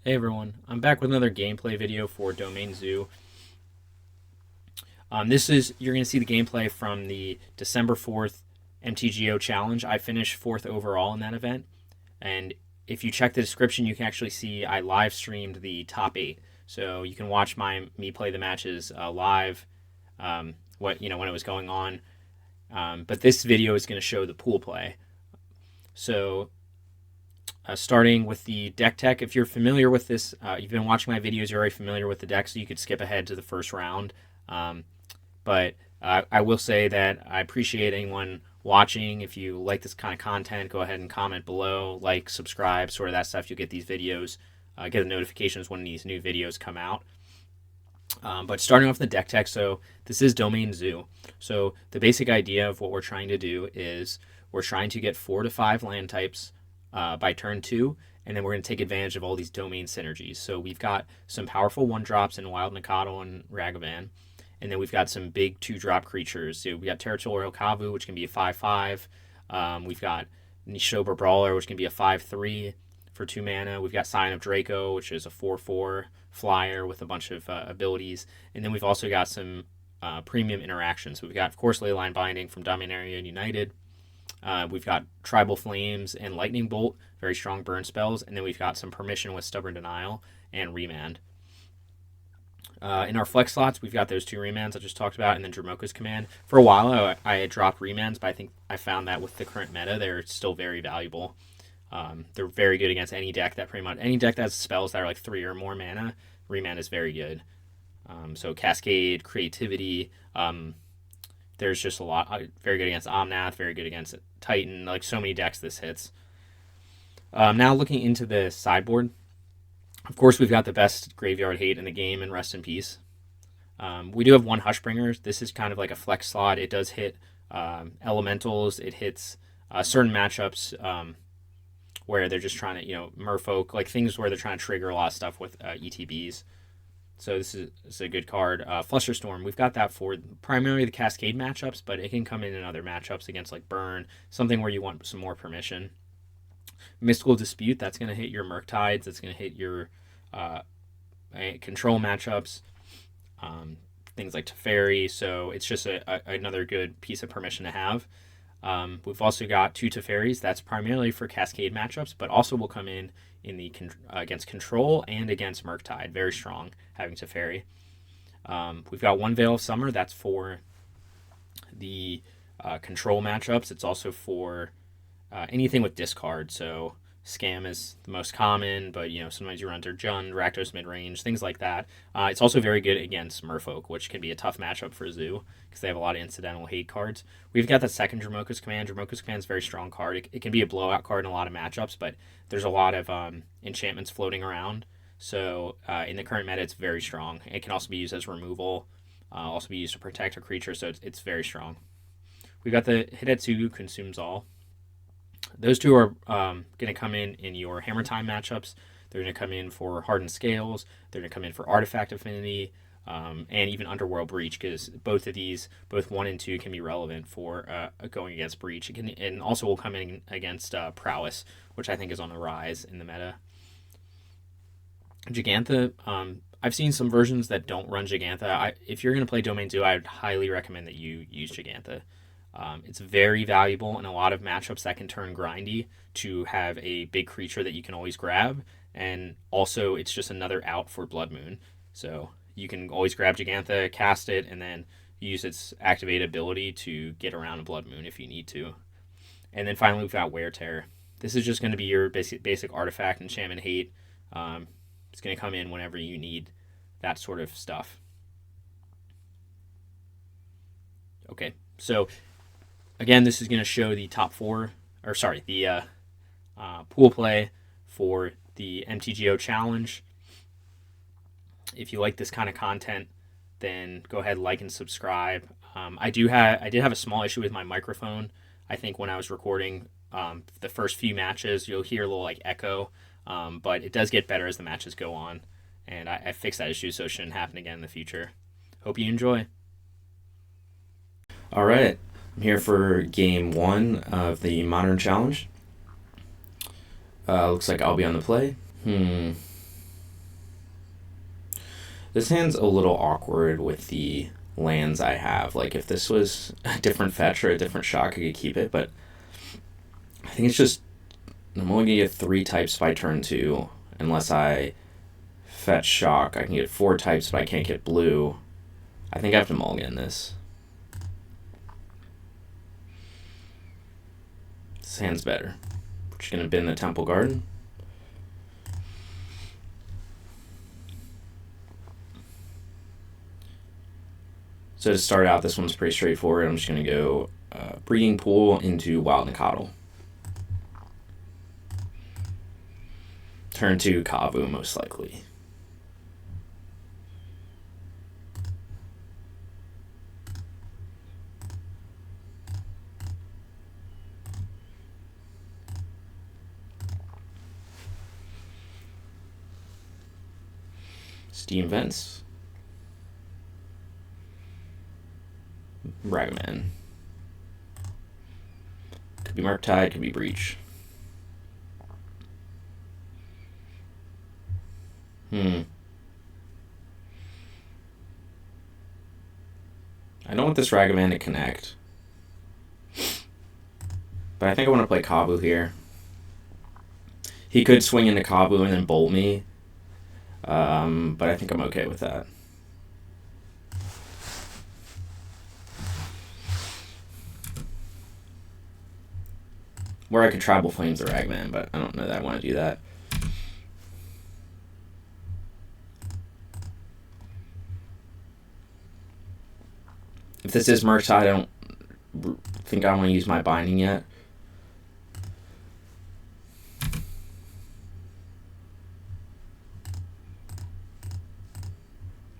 Hey everyone, I'm back with another gameplay video for Domain Zoo. You're going to see the gameplay from the December 4th MTGO challenge. I finished 4th overall in that event, and if you check the description, you can actually see I live streamed the top 8. So you can watch me play the matches live, when it was going on. But this video is going to show the pool play. So starting with the deck tech. If you're familiar with this, you've been watching my videos, you're already familiar with the deck, so you could skip ahead to the first round. But I will say that I appreciate anyone watching. If you like this kind of content, go ahead and comment below, like, subscribe, sort of that stuff. You'll get these videos, get the notifications when these new videos come out. But starting off the deck tech, so this is Domain Zoo. So the basic idea of what we're trying to do is we're trying to get 4 to 5 land types by turn 2, and then we're going to take advantage of all these domain synergies. So we've got some powerful 1-drops in Wild Nikado and Ragavan, and then we've got some big 2-drop creatures. So we got Territorial Kavu, which can be a 5/5. We've got Nishoba Brawler, which can be a 5/3 for 2 mana. We've got Sign of Draco, which is a 4/4 flyer with a bunch of abilities. And then we've also got some premium interactions. So we've got, of course, Leyline Binding from Dominaria United. We've got Tribal Flames and Lightning Bolt, very strong burn spells. And then we've got some Permission with Stubborn Denial and Remand. In our flex slots, we've got those 2 remands I just talked about, and then Dramoka's Command. For a while, I had dropped remands, but I think I found that with the current meta, they're still very valuable. They're very good against any deck that any deck that has spells that are like 3 or more mana. Remand is very good. So Cascade, Creativity. There's just a lot. Very good against Omnath, very good against Titan. Like, so many decks this hits. Now looking into the sideboard. Of course, we've got the best Graveyard Hate in the game, and Rest in Peace. We do have 1 Hushbringer. This is kind of like a flex slot. It does hit elementals. It hits certain matchups where they're just trying to, merfolk, like things where they're trying to trigger a lot of stuff with ETBs. So this is a good card. Flusterstorm, we've got that for primarily the Cascade matchups, but it can come in other matchups against like Burn, something where you want some more permission. Mystical Dispute, that's going to hit your Murktides, that's going to hit your control matchups, things like Teferi, so it's just another good piece of permission to have. We've also got 2 Teferis, that's primarily for Cascade matchups, but also will come in the against Control and against Murktide, very strong having Teferi. We've got 1 Veil of Summer, that's for the control matchups. It's also for anything with discard, so Scam is the most common, but sometimes you run into Jund, Rakdos midrange, things like that. It's also very good against Merfolk, which can be a tough matchup for Zoo because they have a lot of incidental hate cards. We've got the second Dramoka's Command. Dramoka's Command is a very strong card. It can be a blowout card in a lot of matchups, but there's a lot of enchantments floating around. So in the current meta, it's very strong. It can also be used as removal, also be used to protect a creature, so it's very strong. We've got the Hidetsugu Consumes All. Those 2 are going to come in your Hammer Time matchups. They're going to come in for Hardened Scales. They're going to come in for Artifact Affinity, and even Underworld Breach, because both of these, both 1 and 2, can be relevant for going against Breach. It can, and also will come in against Prowess, which I think is on the rise in the meta. Gigantha, I've seen some versions that don't run Gigantha. If you're going to play Domain Zoo, I would highly recommend that you use Gigantha. It's very valuable in a lot of matchups that can turn grindy to have a big creature that you can always grab, and also it's just another out for Blood Moon. So you can always grab Gigantha, cast it, and then use its activate ability to get around a Blood Moon if you need to. And then finally we've got Wear Tear. This is just going to be your basic artifact enchantment hate. It's going to come in whenever you need that sort of stuff. Okay, so again, this is going to show the top 4, or sorry, the pool play for the MTGO challenge. If you like this kind of content, then go ahead, like and subscribe. I did have a small issue with my microphone. I think when I was recording the first few matches, you'll hear a little like echo, but it does get better as the matches go on, and I fixed that issue so it shouldn't happen again in the future. Hope you enjoy. All right. I'm here for game 1 of the Modern Challenge. Looks like I'll be on the play. This hand's a little awkward with the lands I have. Like, if this was a different fetch or a different shock, I could keep it, but I think it's just, I'm only going to get 3 types by turn 2, unless I fetch shock. I can get 4 types, but I can't get blue. I think I have to mulligan this. This hand's better. We're just going to bin the Temple Garden. So to start out, this one's pretty straightforward. I'm just going to go Breeding Pool into Wild Nacatl. Turn 2, Kavu, most likely. Steam Vents. Ragaman. Could be Murktide, could be Breach. I don't want this Ragavan to connect. But I think I want to play Kavu here. He could swing into Kavu and then bolt me. But I think I'm okay with that. Or I could Tribal Flames the Ragavan, but I don't know that I want to do that. If this is Murktide, I don't think I want to use my binding yet.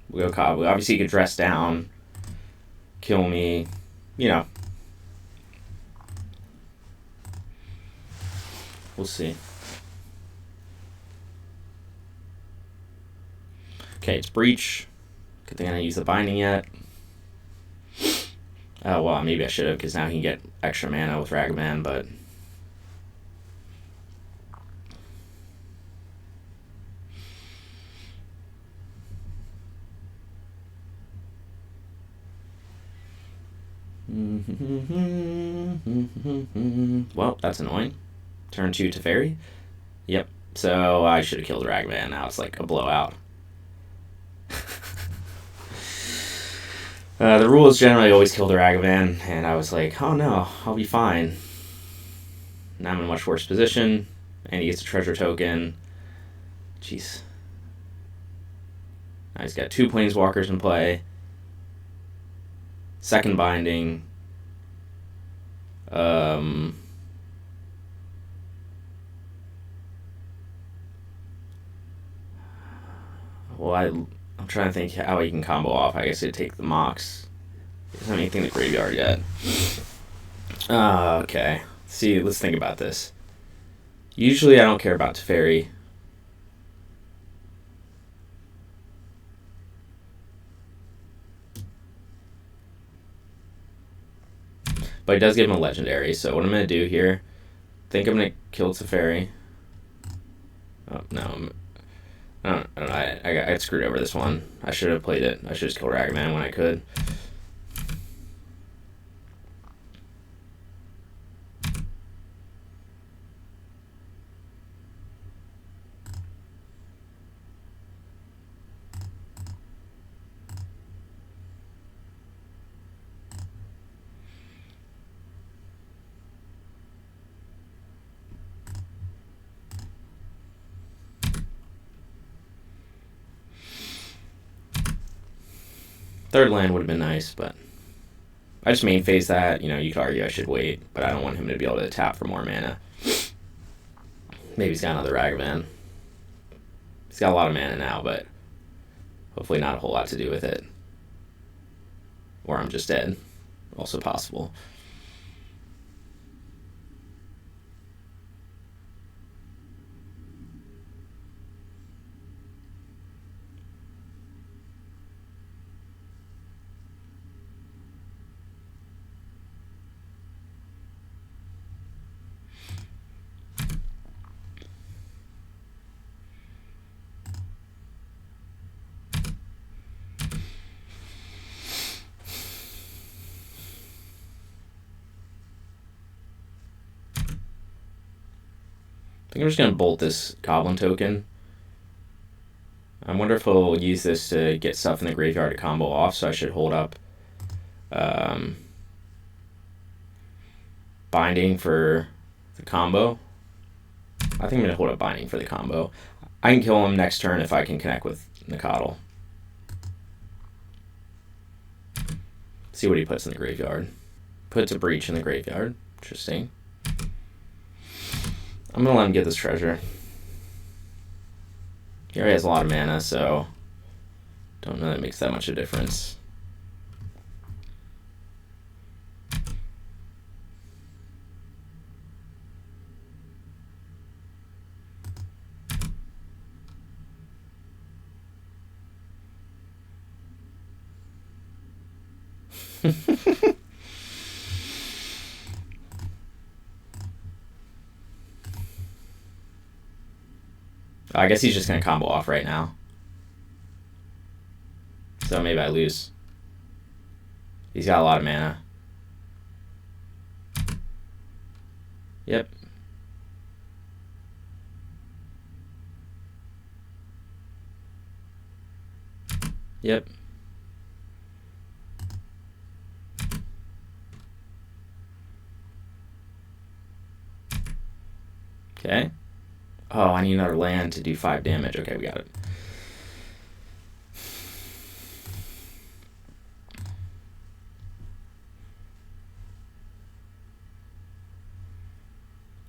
We'll go Kavu. Obviously, he could dress down, kill me, you know. We'll see. Okay, it's Breach. Good thing I didn't use the binding yet. Oh, well, maybe I should have, because now he can get extra mana with Ragavan, but... Well, that's annoying. Turn 2 Teferi. Yep. So I should have killed Ragavan. Now it's like a blowout. The rule is generally always kill the Ragavan, and I was like, oh no, I'll be fine. Now I'm in a much worse position, and he gets a treasure token. Jeez. Now he's got 2 Planeswalkers in play. Second binding. Well, I'm trying to think how he can combo off. I guess he'd take the Mox. He doesn't have anything in the graveyard yet. Okay. See, let's think about this. Usually I don't care about Teferi. But he does give him a legendary, so what I'm going to do here, I think I'm going to kill Teferi. Oh, no. I don't know. I got screwed over this one. I should have played it. I should just kill Ragavan when I could. Third land would have been nice, but I just main phase that. You know, you could argue I should wait, but I don't want him to be able to tap for more mana. Maybe he's got another Ragavan. He's got a lot of mana now, but hopefully not a whole lot to do with it. Or I'm just dead. Also possible. think I'm just going to bolt this Goblin token. I wonder if he'll use this to get stuff in the graveyard to combo off, so I should hold up Binding for the combo. I think I'm going to hold up Binding for the combo. I can kill him next turn if I can connect with Nicodle. See what he puts in the graveyard. Puts a Breach in the graveyard. Interesting. I'm going to let him get this treasure. He already has a lot of mana, so don't know that it makes that much of a difference. I guess he's just going to combo off right now. So maybe I lose. He's got a lot of mana. Yep. Yep. Okay. Oh, I need another land to do 5 damage. Okay, we got it.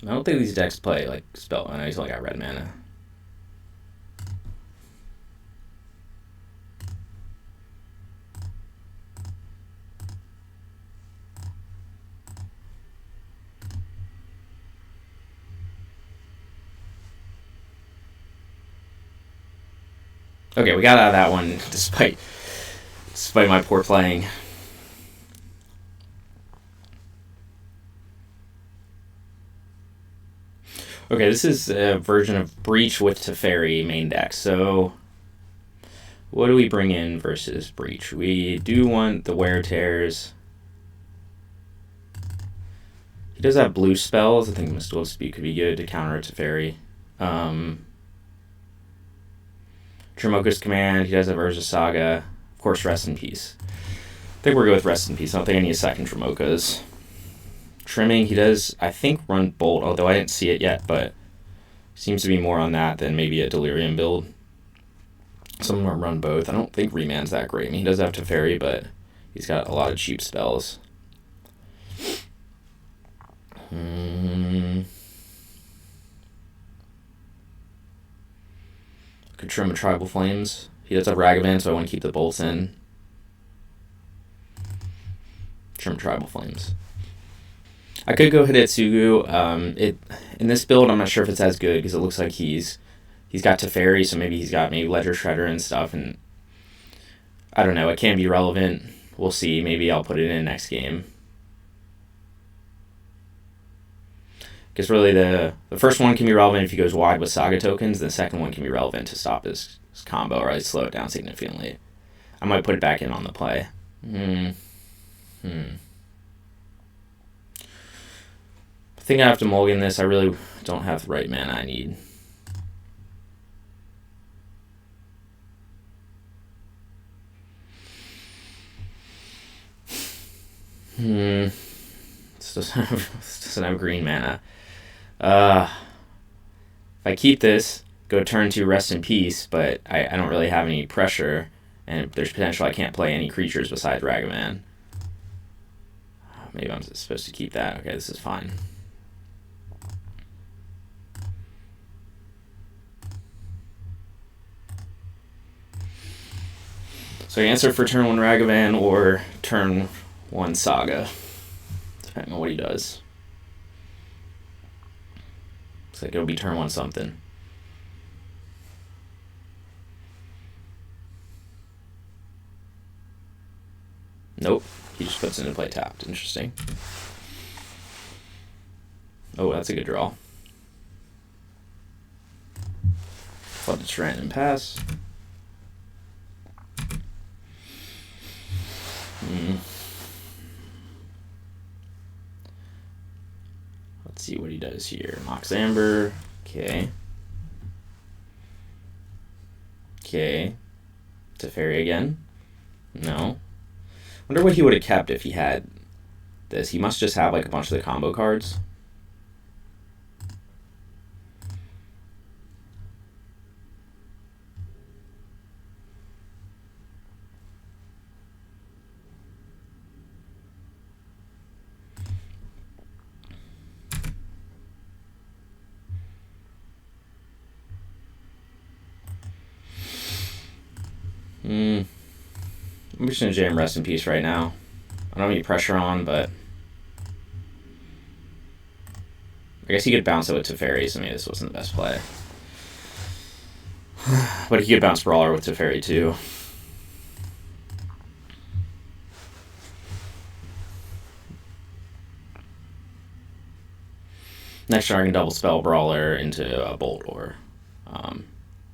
I don't think these decks play like spell. I know he's only got red mana. Okay, we got out of that one despite my poor playing. Okay, this is a version of Breach with Teferi main deck. So what do we bring in versus Breach? We do want the Wear Tears. He does have blue spells. I think Mystical Dispute could be good to counter a Teferi. Tremoka's Command, he does have Urza Saga. Of course, Rest in Peace. I think we're good with Rest in Peace. I don't think I need a second Tremoka's. Trimming, he does, I think, run Bolt, although I didn't see it yet, but seems to be more on that than maybe a Delirium build. Some of them run both. I don't think Remand's that great. I mean, he does have Teferi, but he's got a lot of cheap spells. Could trim a Tribal Flames. He does have Ragavan, so I want to keep the bolts in. Trim Tribal Flames. I could go Hidetsugu. In this build, I'm not sure if it's as good because it looks like he's got Teferi, so maybe he's got Ledger Shredder and stuff, and I don't know. It can be relevant. We'll see. Maybe I'll put it in next game. Because really the first one can be relevant if he goes wide with Saga tokens. The second one can be relevant to stop his combo or slow it down significantly. I might put it back in on the play. I think I have to mulligan this. I really don't have the right mana I need. This doesn't have green mana. If I keep this, go turn 2 Rest in Peace, but I don't really have any pressure, and there's potential I can't play any creatures besides Ragavan. Maybe I'm supposed to keep that. Okay, this is fine. So answer for turn 1 Ragavan or turn 1 Saga, depending on what he does. Looks like it'll be turn 1 something. Nope, he just puts into play tapped. Interesting. Oh, that's a good draw. Flood to Trent and pass. Let's see what he does here. Mox Amber. Okay. Okay. Teferi again. No. Wonder what he would have kept if he had this. He must just have like a bunch of the combo cards. I'm just gonna jam Rest in Peace right now. I don't have any pressure on, but I guess he could bounce it with Teferi, so maybe this wasn't the best play. But he could bounce Brawler with Teferi too. Next turn I can double spell Brawler into a Bolt or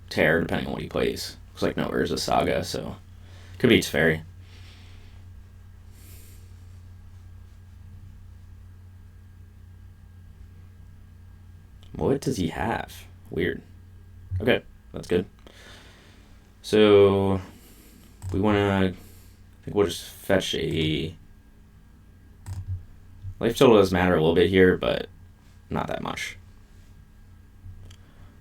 Tear, depending on what he plays. Looks like no Urza Saga, so could be Teferi. What does he have? Weird. Okay, that's good. So we want to. I think we'll just fetch a. Life total does matter a little bit here, but not that much.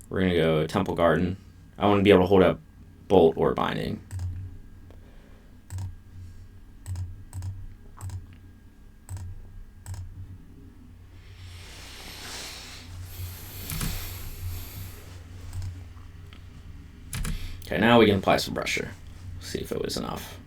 We're gonna go Temple Garden. I want to be able to hold up Bolt or Binding. Okay, now we can apply some pressure. See if it was enough.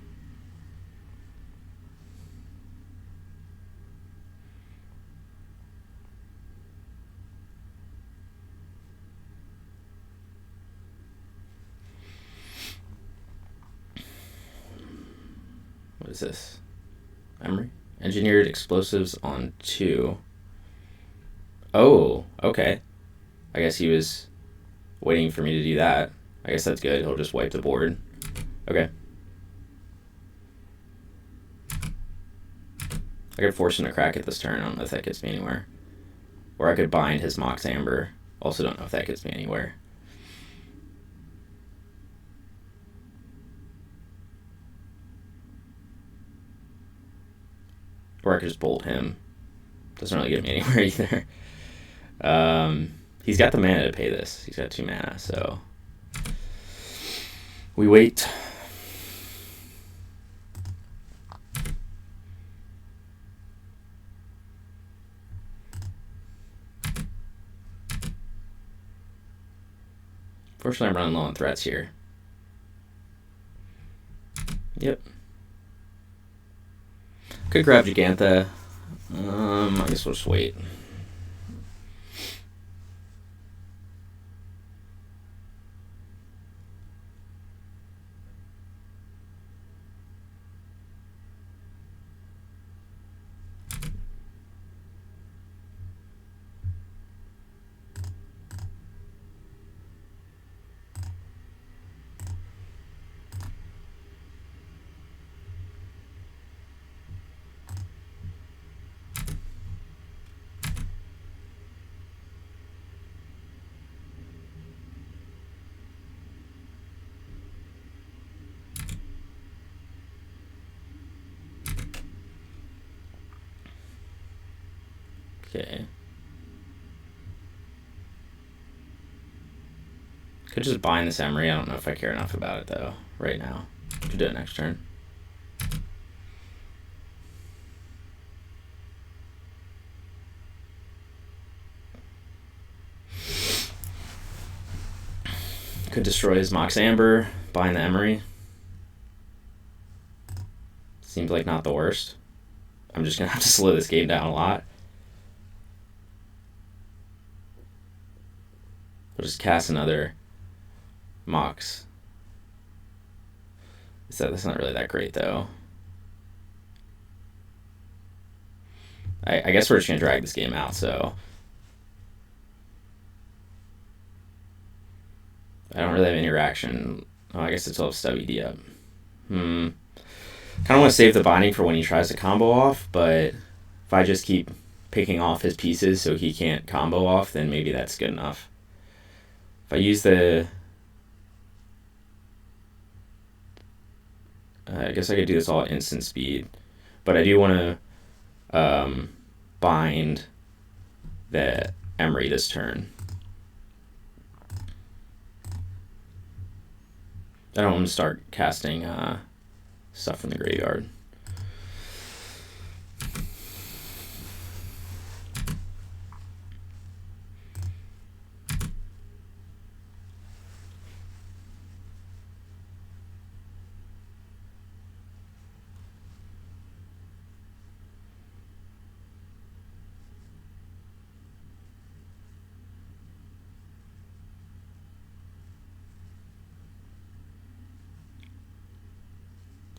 What is this? Memory? Engineered explosives on 2. Oh, okay. I guess he was waiting for me to do that. I guess that's good. He'll just wipe the board. Okay. I could force him to crack it this turn. I don't know if that gets me anywhere. Or I could bind his Mox Amber. Also don't know if that gets me anywhere. Or I could just bolt him. Doesn't really get me anywhere either. He's got the mana to pay this. He's got 2 mana, so we wait. Fortunately, I'm running low on threats here. Yep. Could grab Gigantha. I guess we'll just wait. Okay. Could just bind this Emery. I don't know if I care enough about it though right now. Could do it next turn. Could destroy his Mox Amber, bind the Emery. Seems like not the worst. I'm just gonna have to slow this game down a lot. We'll just cast another Mox. So that's not really that great though. I guess we're just gonna drag this game out, so I don't really have any reaction. Oh, I guess it's all stubby D up. Kind of want to save the binding for when he tries to combo off, but if I just keep picking off his pieces so he can't combo off, then maybe that's good enough. If I use the... I guess I could do this all at instant speed. But I do want to bind the Emery this turn. I don't want to start casting stuff from the graveyard.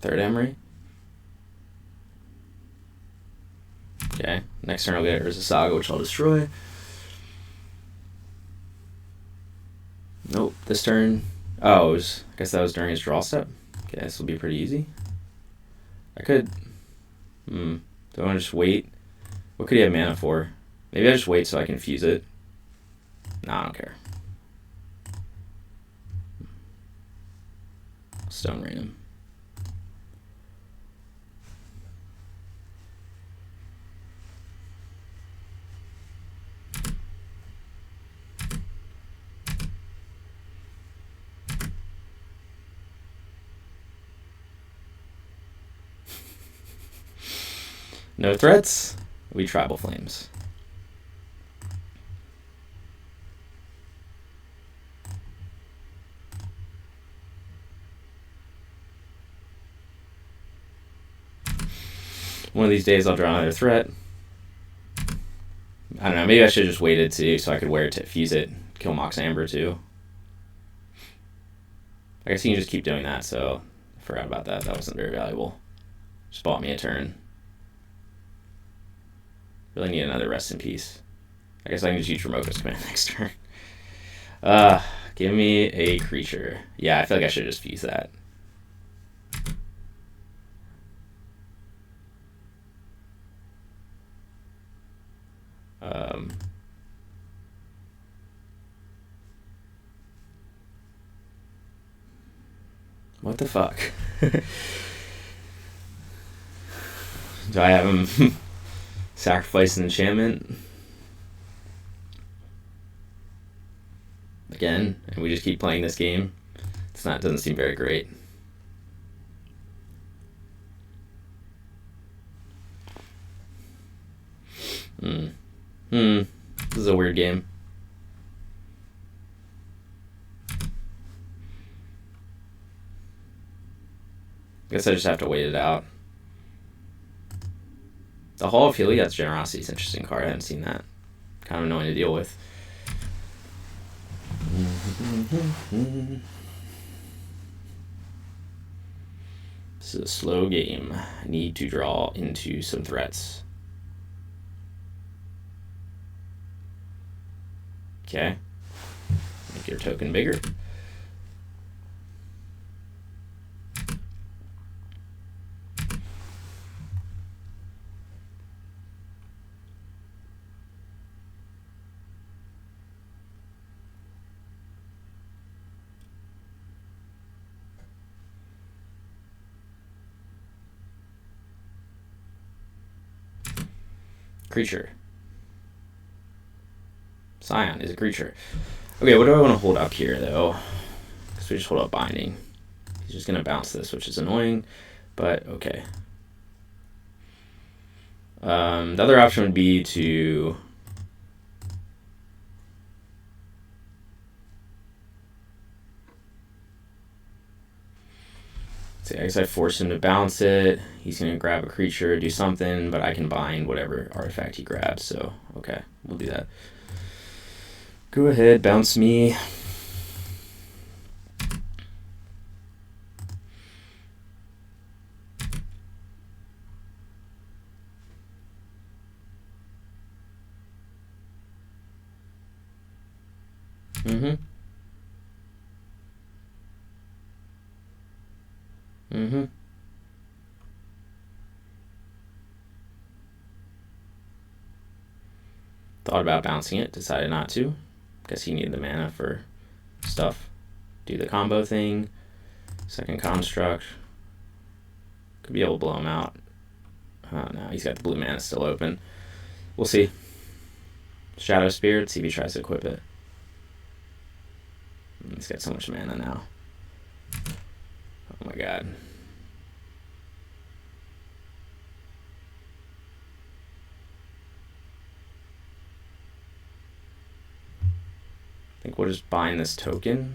Third Emery. Okay, next turn I'll get Urza Saga, which I'll destroy. Nope, this turn... Oh, I guess that was during his draw step. Okay, this will be pretty easy. I could... Do I want to just wait? What could he have mana for? Maybe I just wait so I can fuse it. Nah, I don't care. Stone Rain him. No threats. We Tribal Flames. One of these days I'll draw another threat. I don't know, maybe I should have just waited too so I could wear it to fuse it, kill Mox Amber too. I guess you can just keep doing that, so I forgot about that. That wasn't very valuable. Just bought me a turn. Really need another Rest in Peace. I guess I can just use Remoka's command next turn. Give me a creature. Yeah, I feel like I should just fuse that. What the fuck? Do I have him sacrifice an enchantment? Again, and we just keep playing this game? Doesn't seem very great. This is a weird game. Guess I just have to wait it out. The Hall of Heliod's Generosity is an interesting card. I haven't seen that. Kind of annoying to deal with. This is a slow game. I need to draw into some threats. Okay. Make your token bigger. Creature. Scion is a creature. Okay, what do I want to hold up here, though? Because we just hold up Binding. He's just going to bounce this, which is annoying, but okay. The other option would be to... I guess I force him to bounce it. He's going to grab a creature, do something, but I can bind whatever artifact he grabs. So, okay, we'll do that. Go ahead, bounce me. Thought about bouncing it, decided not to. Guess he needed the mana for stuff. Do the combo thing. Second construct. Could be able to blow him out. Oh no, he's got the blue mana still open. We'll see. Shadow Spear, let's see if he tries to equip it. He's got so much mana now. Oh my god. I think we'll just bind this token.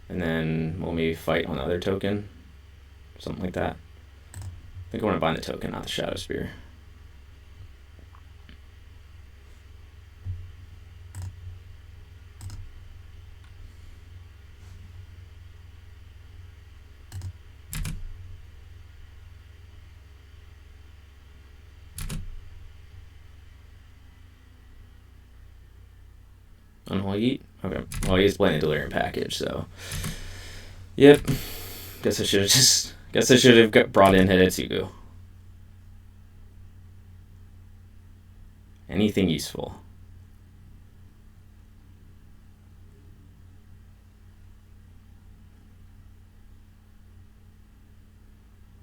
And then we'll maybe fight on the other token. Something like that. I think I want to bind the token, not the Shadow Spear. Unholy Heat? Okay. Well, he's playing a Delirium package, so. Yep. Guess I should have brought in Hidetsugu. Anything useful.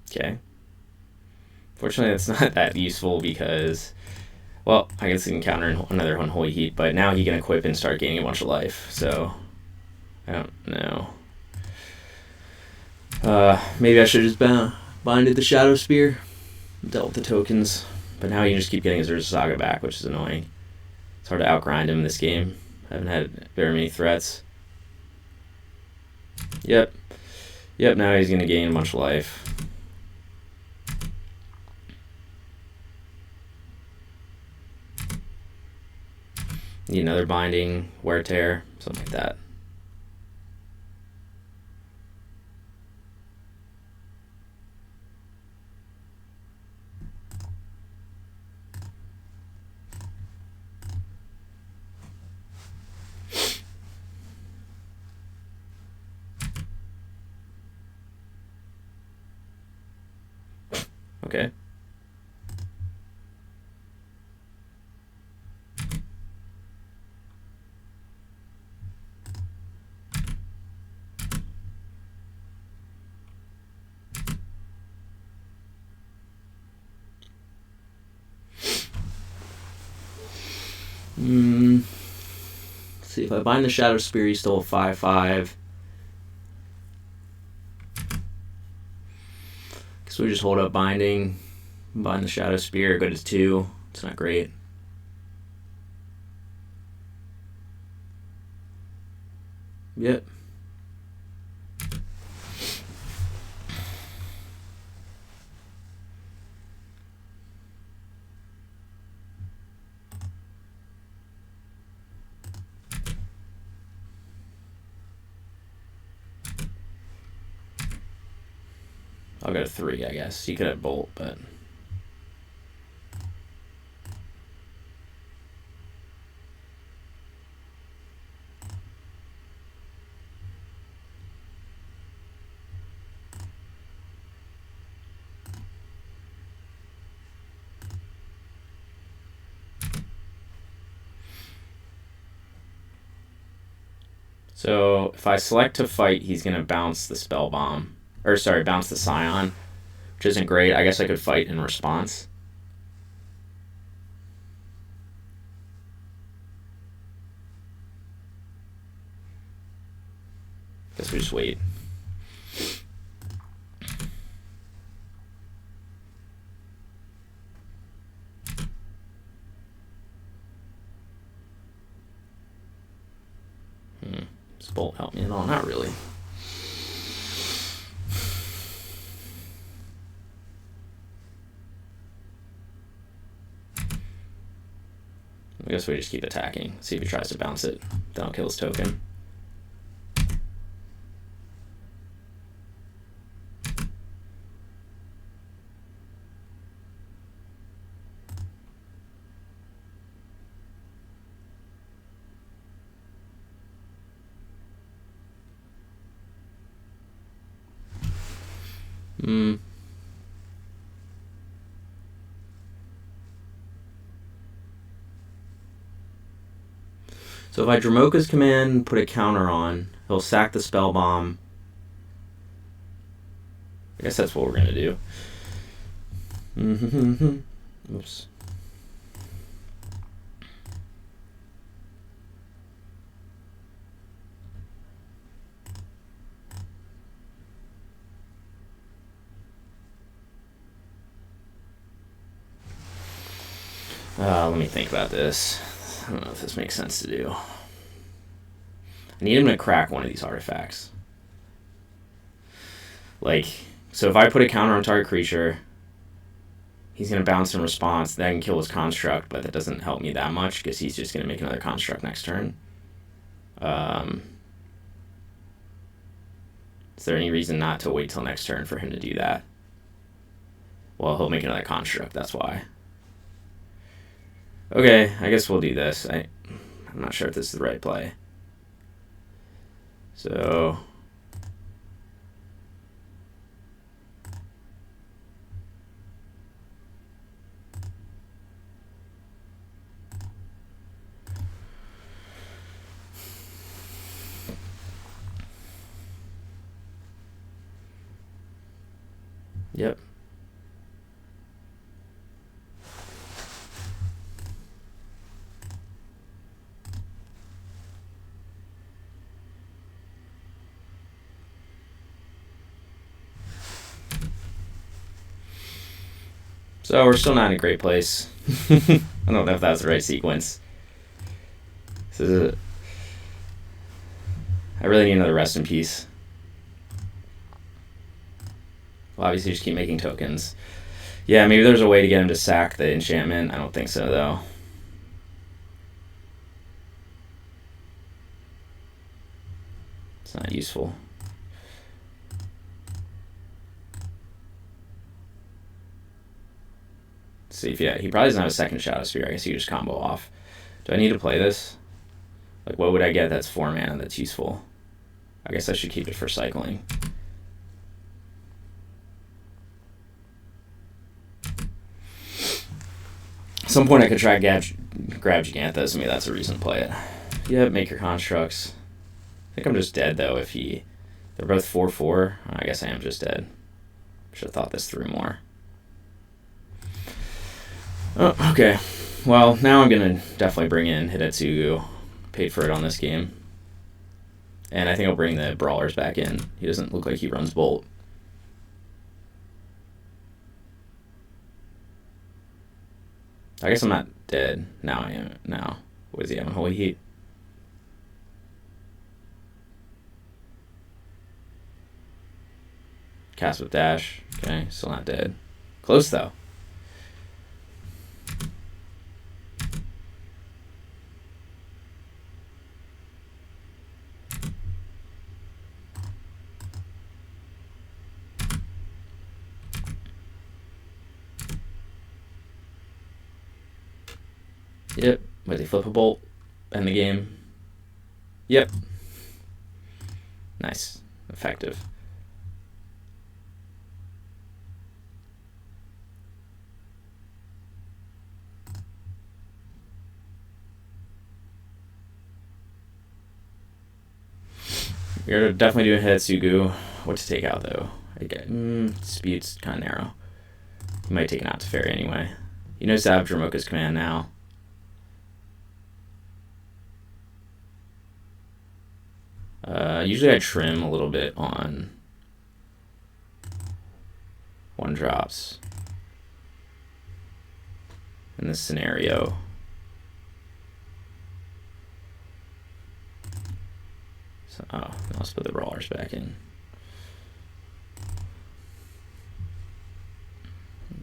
Okay. Fortunately, that's not that useful because, well, I guess he can counter another Unholy Heat, but now he can equip and start gaining a bunch of life, so I don't know. Maybe I should have just binded the Shadow Spear, dealt with the tokens, but now you just keep getting his Urza Saga back, which is annoying. It's hard to outgrind him in this game. I haven't had very many threats. Yep, now he's going to gain a bunch of life. Need another binding, wear tear, something like that. Okay. Let's see, if I bind the Shadow Spear, he's still a 5/5. Guess we just hold up binding, bind the Shadow Spear, go to 2. It's not great. Yep. I'll go to 3, I guess. You could have Bolt, but... So, if I select to fight, he's going to bounce the Spell Bomb. Or, sorry, bounce the Scion, which isn't great. I guess I could fight in response. Guess we just wait. Does Bolt help me at all? Not really. I guess we just keep attacking. See if he tries to bounce it. Then I'll kill his token. So So if I Dramoka's command, put a counter on, he'll sack the spell bomb. I guess that's what we're gonna do. Oops. Let me think about this. I don't know if this makes sense to do. I need him to crack one of these artifacts. Like, so if I put a counter on target creature, he's going to bounce in response. That can kill his construct, but that doesn't help me that much because he's just going to make another construct next turn. Is there any reason not to wait till next turn for him to do that? Well, he'll make another construct, that's why. Okay, I guess we'll do this. I'm not sure if this is the right play. So... Yep. So we're still not in a great place. I don't know if that's the right sequence. I really need another rest in peace. Well, obviously just keep making tokens. Yeah, maybe there's a way to get him to sack the enchantment. I don't think so, though. It's not useful. See if, yeah, he probably doesn't have a second Shadow Spear. I guess you just combo off. Do I need to play this? Like, what would I get that's 4 mana that's useful? I guess I should keep it for cycling. At some point I could try grab Giganthus. Maybe that's a reason to play it. Yeah, make your constructs. I think I'm just dead, though, if he... They're both 4/4. I guess I am just dead. Should have thought this through more. Oh, okay. Well, now I'm going to definitely bring in Hidetsugu. Paid for it on this game. And I think I'll bring the Brawlers back in. He doesn't look like he runs Bolt. I guess I'm not dead. Now I am. Now. What is he having? Holy Heat? Cast with Dash. Okay, still not dead. Close, though. Yep. Wait, they flip a bolt? End the game? Yep. Nice. Effective. We're definitely doing Hidetsugu. What to take out, though? Speed's kind of narrow. You might take an out to Fairy anyway. You notice I have Dramoka's command now. Usually I trim a little bit on 1-drops. In this scenario. So, let's put the Brawlers back in.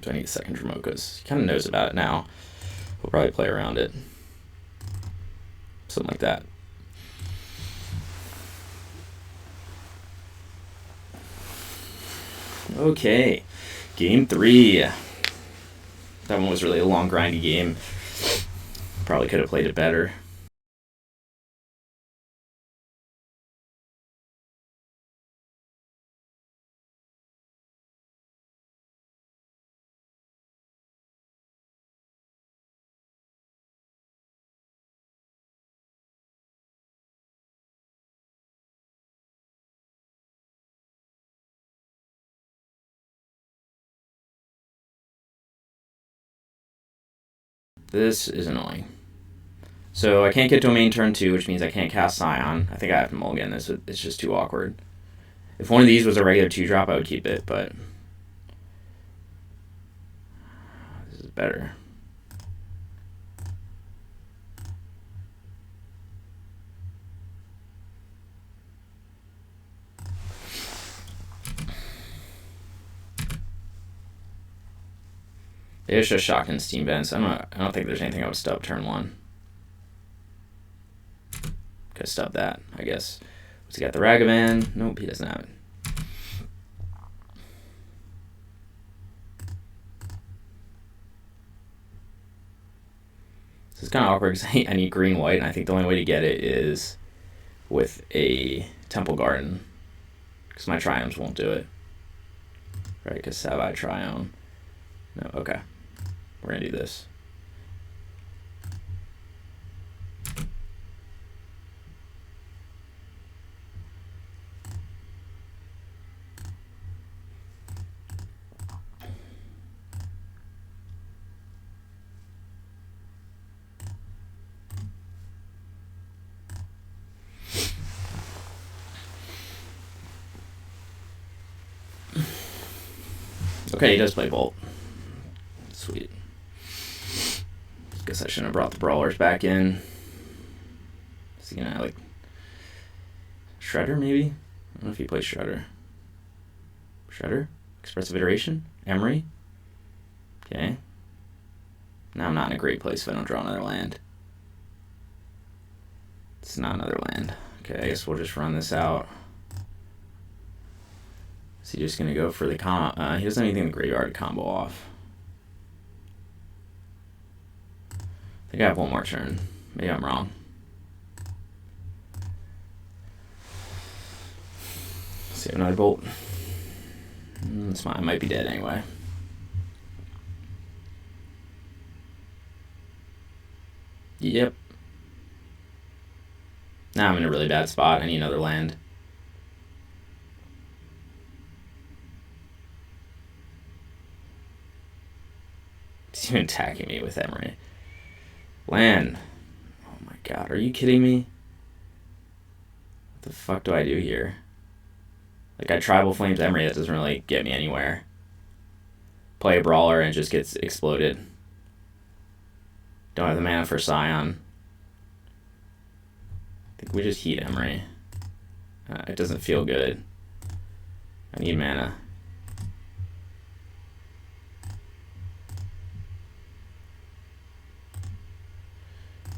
Do I need a second Dramokas? He kind of knows about it now. We'll probably play around it. Something like that. Okay, game 3. That one was really a long, grindy game. Probably could have played it better. This is annoying. So I can't get Domain turn 2, which means I can't cast Scion. I think I have to mulligan this. It's just too awkward. If one of these was a regular 2-drop, I would keep it, but this is better. It's just Shotgun Steam Vents. I don't think there's anything I would stub turn 1. Could stub that, I guess. What's he got? The Ragavan? Nope, he doesn't have it. This is kind of awkward because I need green-white, and I think the only way to get it is with a Temple Garden. Because my Triomes won't do it. Right, because Sabai Triome. No, okay. We're going to do this. Okay, he does play Bolt. Sweet. Guess I shouldn't have brought the Brawlers back in. Is he gonna, like, Shredder, maybe? I don't know if he plays Shredder. Shredder? Expressive Iteration? Emery? Okay. Now I'm not in a great place if I don't draw another land. It's not another land. Okay, I guess we'll just run this out. Is he just going to go for the he doesn't have anything in the graveyard to combo off. I think I have one more turn. Maybe I'm wrong. Save another Bolt. It's fine. I might be dead anyway. Yep. Now I'm in a really bad spot. I need another land. He's even attacking me with Emery. Land. Oh my god, are you kidding me? What the fuck do I do here? Like, I Tribal Flames Emery, that doesn't really get me anywhere. Play a Brawler and it just gets exploded. Don't have the mana for Scion. I think we just heat Emery. It doesn't feel good. I need mana.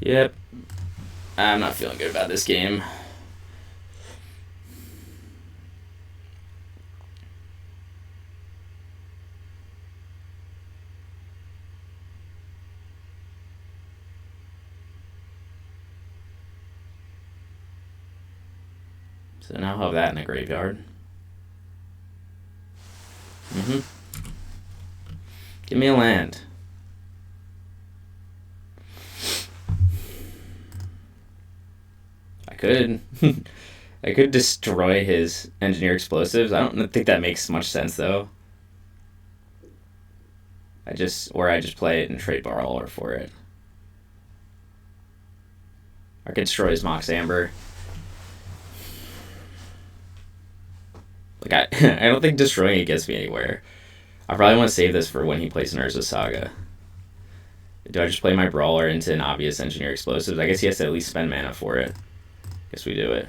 Yep. I'm not feeling good about this game. So now I'll have that in the graveyard. Give me a land. I could. I could destroy his Engineer Explosives. I don't think that makes much sense, though. I just play it and trade Brawler for it. I could destroy his Mox Amber. Like, I don't think destroying it gets me anywhere. I probably want to save this for when he plays an Urza Saga. Do I just play my Brawler into an obvious Engineer Explosives? I guess he has to at least spend mana for it. Guess we do it.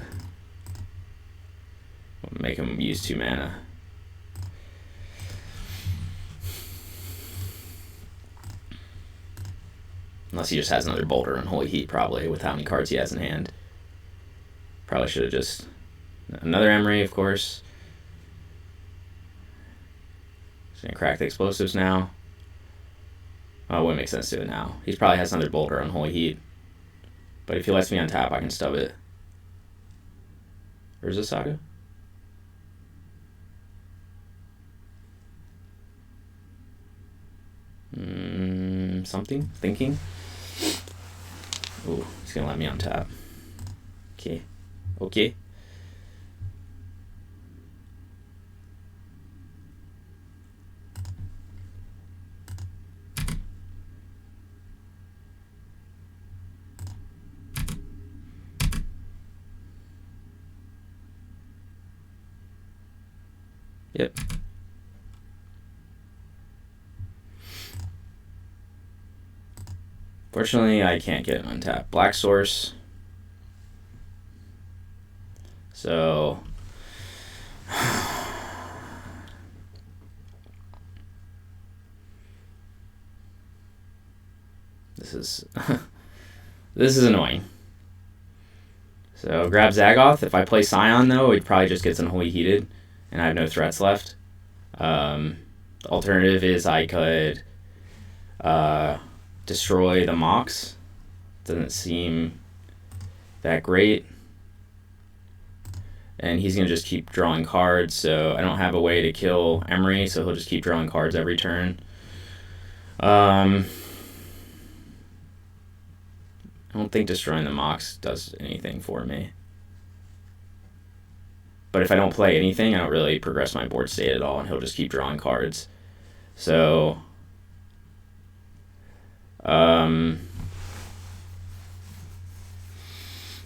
We'll make him use 2 mana. Unless he just has another Boulder and Holy Heat, probably, with how many cards he has in hand. Probably should have just... Another Emery, of course. He's going to crack the Explosives now. Oh, it wouldn't make sense to do it now. He probably has another Boulder on Holy Heat. But if he lets me untap, I can stub it. Urza Saga? Something? Thinking? Ooh, he's gonna let me untap. Okay. Okay. Yep. Fortunately, I can't get an untapped black source. So this is this is annoying. So grab Zagoth. If I play Scion though, it probably just gets unholy heated, and I have no threats left. The alternative is I could destroy the Mox. Doesn't seem that great. And he's going to just keep drawing cards, so I don't have a way to kill Emery, so he'll just keep drawing cards every turn. I don't think destroying the Mox does anything for me. But if I don't play anything, I don't really progress my board state at all, and he'll just keep drawing cards. So I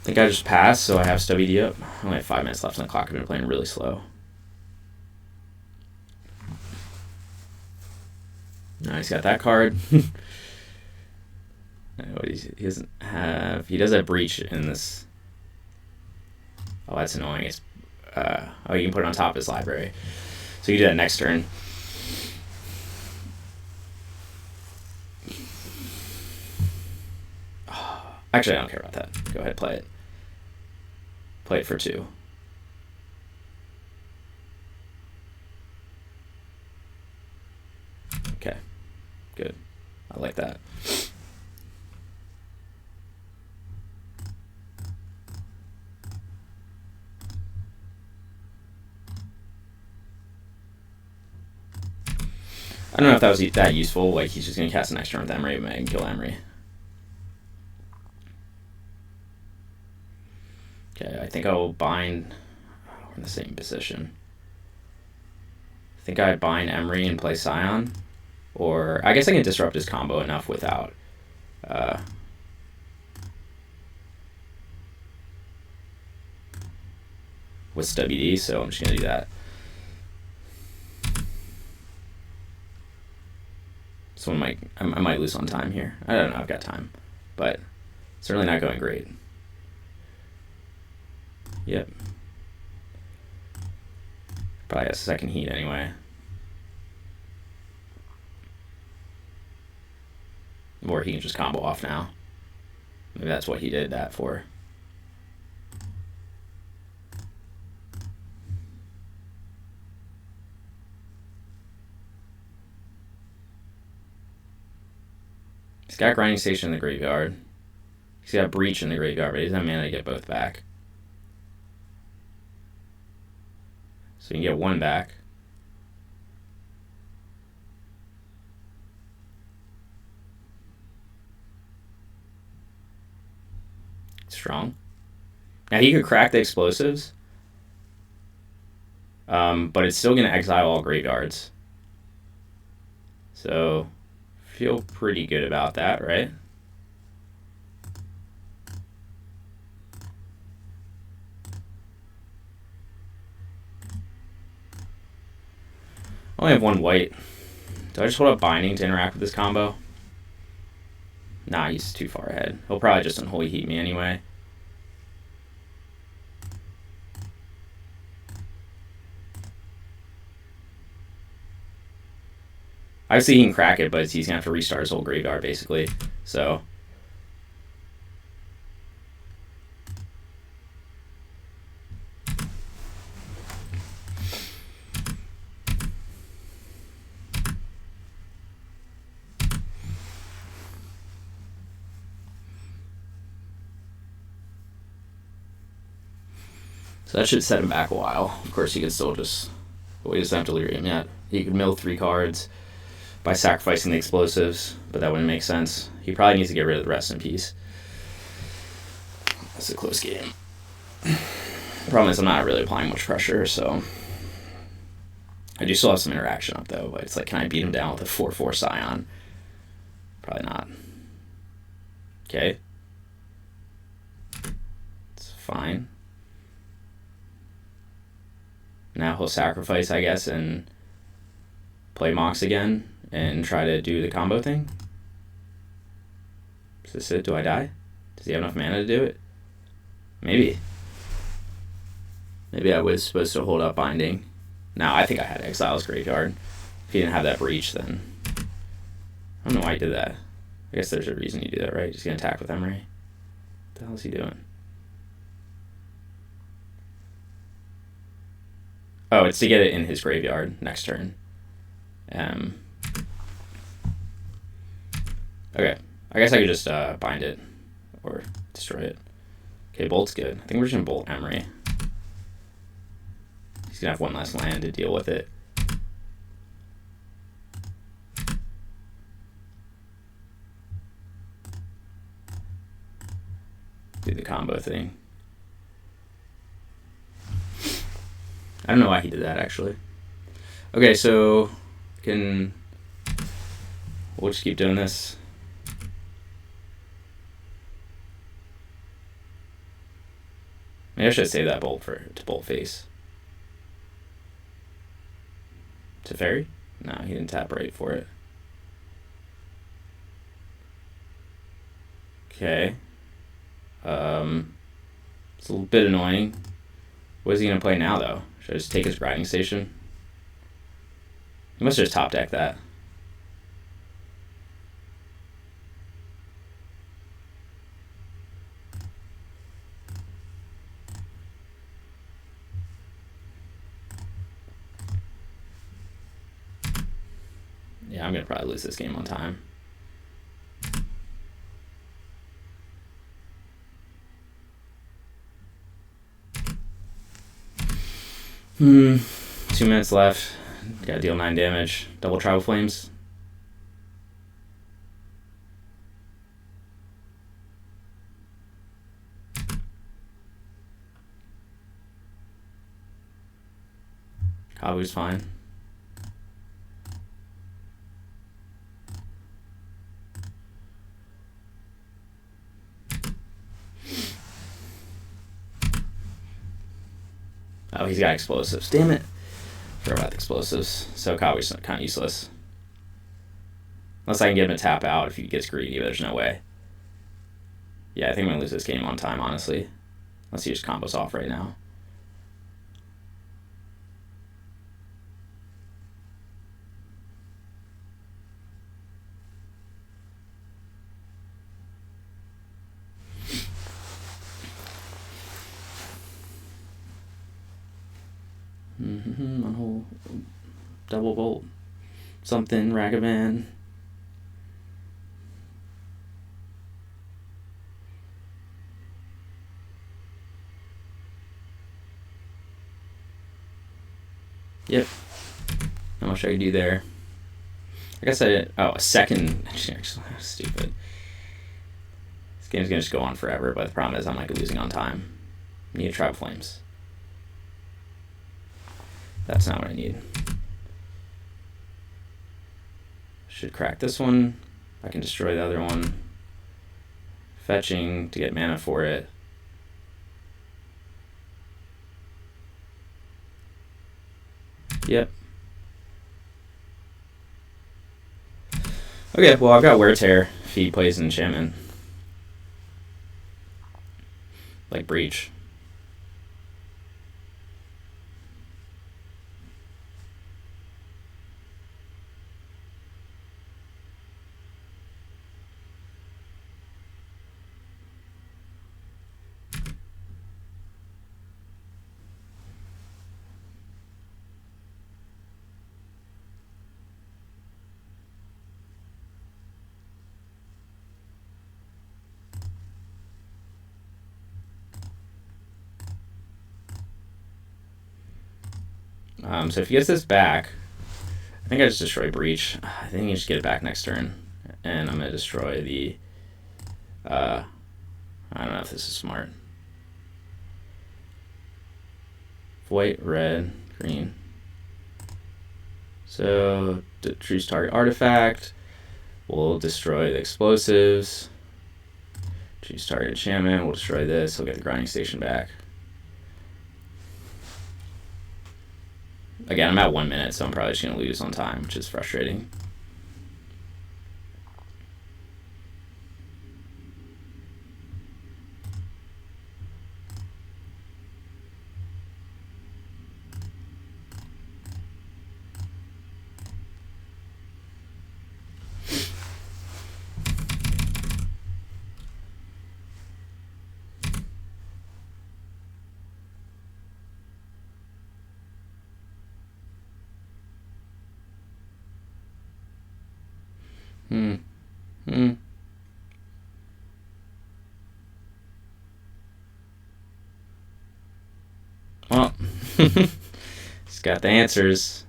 think I just pass, so I have Stubby D up. I only have 5 minutes left on the clock. I've been playing really slow. He's got that card. He doesn't have. He does have Breach in this. Oh, that's annoying. It's you can put it on top of his library, so you do that next turn. Actually, I don't care about that. Go ahead, play it. Play it for 2. Okay, good. I like that. I don't know if that was that useful. Like, he's just going to cast an extra with Emery and kill Emery. Okay, I think I will bind. We're in the same position. I think I bind Emery and play Scion. Or I guess I can disrupt his combo enough without. With WD, so I'm just going to do that. So I might lose on time here. I don't know, I've got time. But certainly not going great. Yep. Probably has a second heat anyway. Or he can just combo off now. Maybe that's what he did that for. He's got Grinding Station in the graveyard. He's got Breach in the graveyard, but he doesn't have mana to get both back. So you can get 1 back. Strong. Now he could crack the explosives, but it's still going to exile all graveyards. So feel pretty good about that, right? I only have 1 white. Do I just hold up Binding to interact with this combo? Nah, he's too far ahead. He'll probably just unholy heat me anyway. Obviously he can crack it, but he's going to have to restart his whole graveyard basically. So that should set him back a while. Of course, he could still just... Well, he doesn't have Delirium yet. He could mill 3 cards by sacrificing the explosives, but that wouldn't make sense. He probably needs to get rid of the Rest in Peace. That's a close game. The problem is I'm not really applying much pressure, so... I do still have some interaction up, though, but it's like, can I beat him down with a 4/4 Scion? Probably not. Okay. It's fine. Now he'll sacrifice, I guess, and play Mox again and try to do the combo thing. Is this it? Do I die? Does he have enough mana to do it? Maybe. Maybe I was supposed to hold up Binding. No, I think I had Exile's Graveyard. If he didn't have that Breach, then... I don't know why he did that. I guess there's a reason you do that, right? He's going to attack with Emery. What the hell is he doing? Oh, it's to get it in his graveyard next turn. Okay. I guess I could just bind it or destroy it. Okay, Bolt's good. I think we're just going to Bolt Emery. He's going to have one less land to deal with it. Do the combo thing. I don't know why he did that, actually. Okay, so we'll just keep doing this. Maybe I should save that bolt to bolt face. To fairy? No, he didn't tap right for it. Okay. It's a little bit annoying. What is he going to play now, though? Should I just take his grinding station? He must have just top deck that. Yeah, I'm going to probably lose this game on time. 2 minutes left. Gotta deal 9 damage. Double Tribal Flames. Kabu's fine. Oh, he's got explosives. Damn it. Forgot about the explosives. So Kabu's kind of useless. Unless I can get him to tap out if he gets greedy, but there's no way. Yeah, I think I'm going to lose this game on time, honestly. Unless he just combos off right now. One whole double bolt. Something, Ragavan. Yep. Not much I can do there. I guess a second. Stupid. This game's gonna just go on forever, but the problem is I'm like losing on time. Need to Tribal Flames. That's not what I need. Should crack this one. I can destroy the other one. Fetching to get mana for it. Yep. Okay, well I've got Wear Tear if he plays Enchantment. Like Breach. So if he gets this back, I think I just destroy Breach. I think you just get it back next turn. And I'm going to destroy the... I don't know if this is smart. White, red, green. So, choose target artifact. We'll destroy the explosives. Choose target enchantment. We'll destroy this. We'll get the grinding station back. Again, I'm at 1 minute, so I'm probably just going to lose on time, which is frustrating. Well, he's got the answers.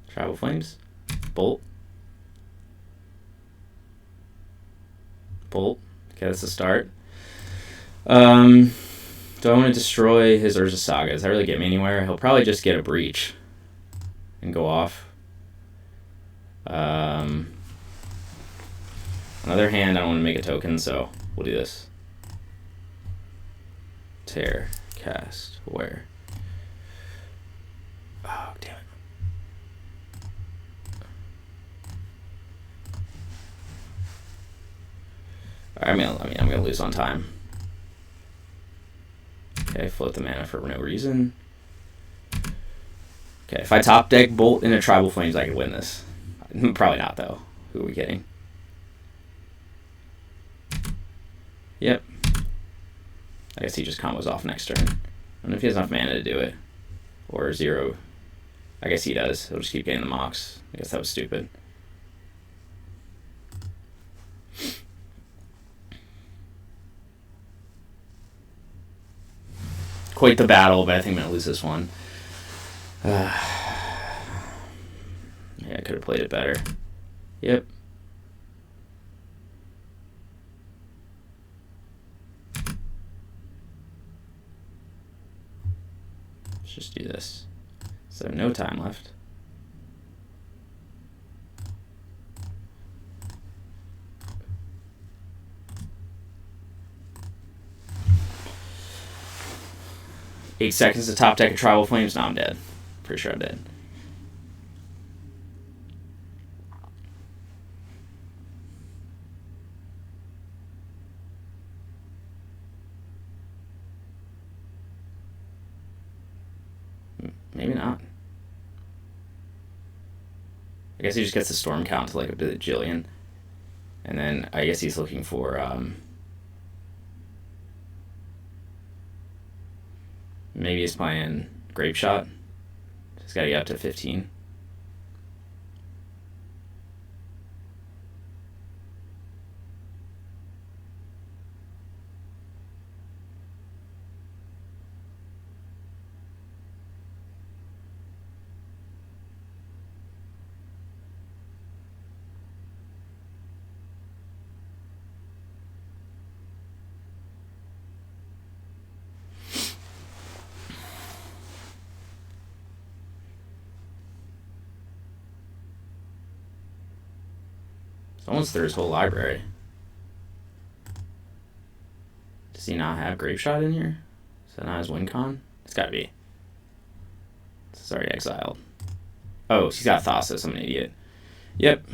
Tribal Flames. Bolt. Bolt. Okay, that's the start. Do I want to destroy his Urza Saga? Does that really get me anywhere? He'll probably just get a Breach and go off. On the other hand, I don't want to make a token, so we'll do this. Tear, cast, where? Oh, damn it. I'm gonna lose on time. Okay, float the mana for no reason. Okay, if I top deck Bolt into Tribal Flames, I could win this. Probably not, though. Who are we kidding? Yep. I guess he just combos off next turn. I don't know if he has enough mana to do it. Or 0. I guess he does. He'll just keep getting the mocks. I guess that was stupid. Quite the battle, but I think I'm going to lose this one. Yeah, I could have played it better. Yep. Let's just do this. So no time left. Eight seconds to top deck a Tribal Flames. No, I'm dead. Pretty sure I'm dead. Maybe not. I guess he just gets the storm count to like a bajillion. And then I guess he's looking for maybe he's playing Grape Shot. He's got to get up to 15. Someone's through his whole library. Does he not have Grape Shot in here? Is that not his win con? It's gotta be. It's already exiled. Oh, he's got Thassos. I'm an idiot. Yep.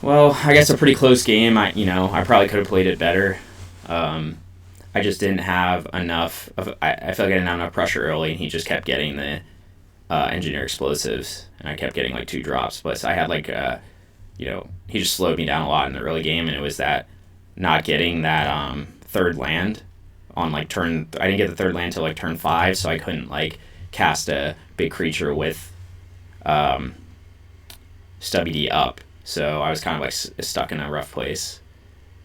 Well, I guess a pretty close game. I probably could have played it better. I just didn't have enough of. I felt like I didn't have enough pressure early, and he just kept getting the engineer explosives, and I kept getting like 2 drops. But I had like he just slowed me down a lot in the early game, and it was that not getting that third land on like turn. I didn't get the third land until like turn 5, so I couldn't like cast a big creature with Stubby D up. So I was kind of like stuck in a rough place.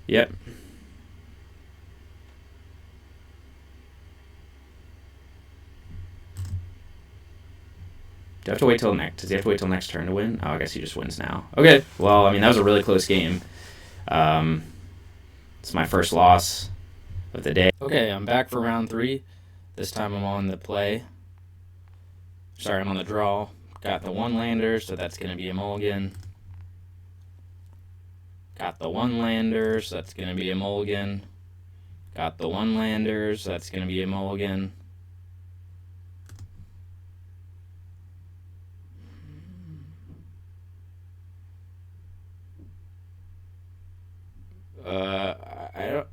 Yep. Do I have to wait till next? Does he have to wait till next turn to win? Oh, I guess he just wins now. Okay. Well, I mean, that was a really close game. It's my first loss of the day. Okay, I'm back for round 3. This time I'm on the play. Sorry, I'm on the draw. Got the 1-lander, so that's going to be a mulligan. Got the 1-lander, so that's going to be a mulligan. Got the 1-lander, so that's going to be a mulligan.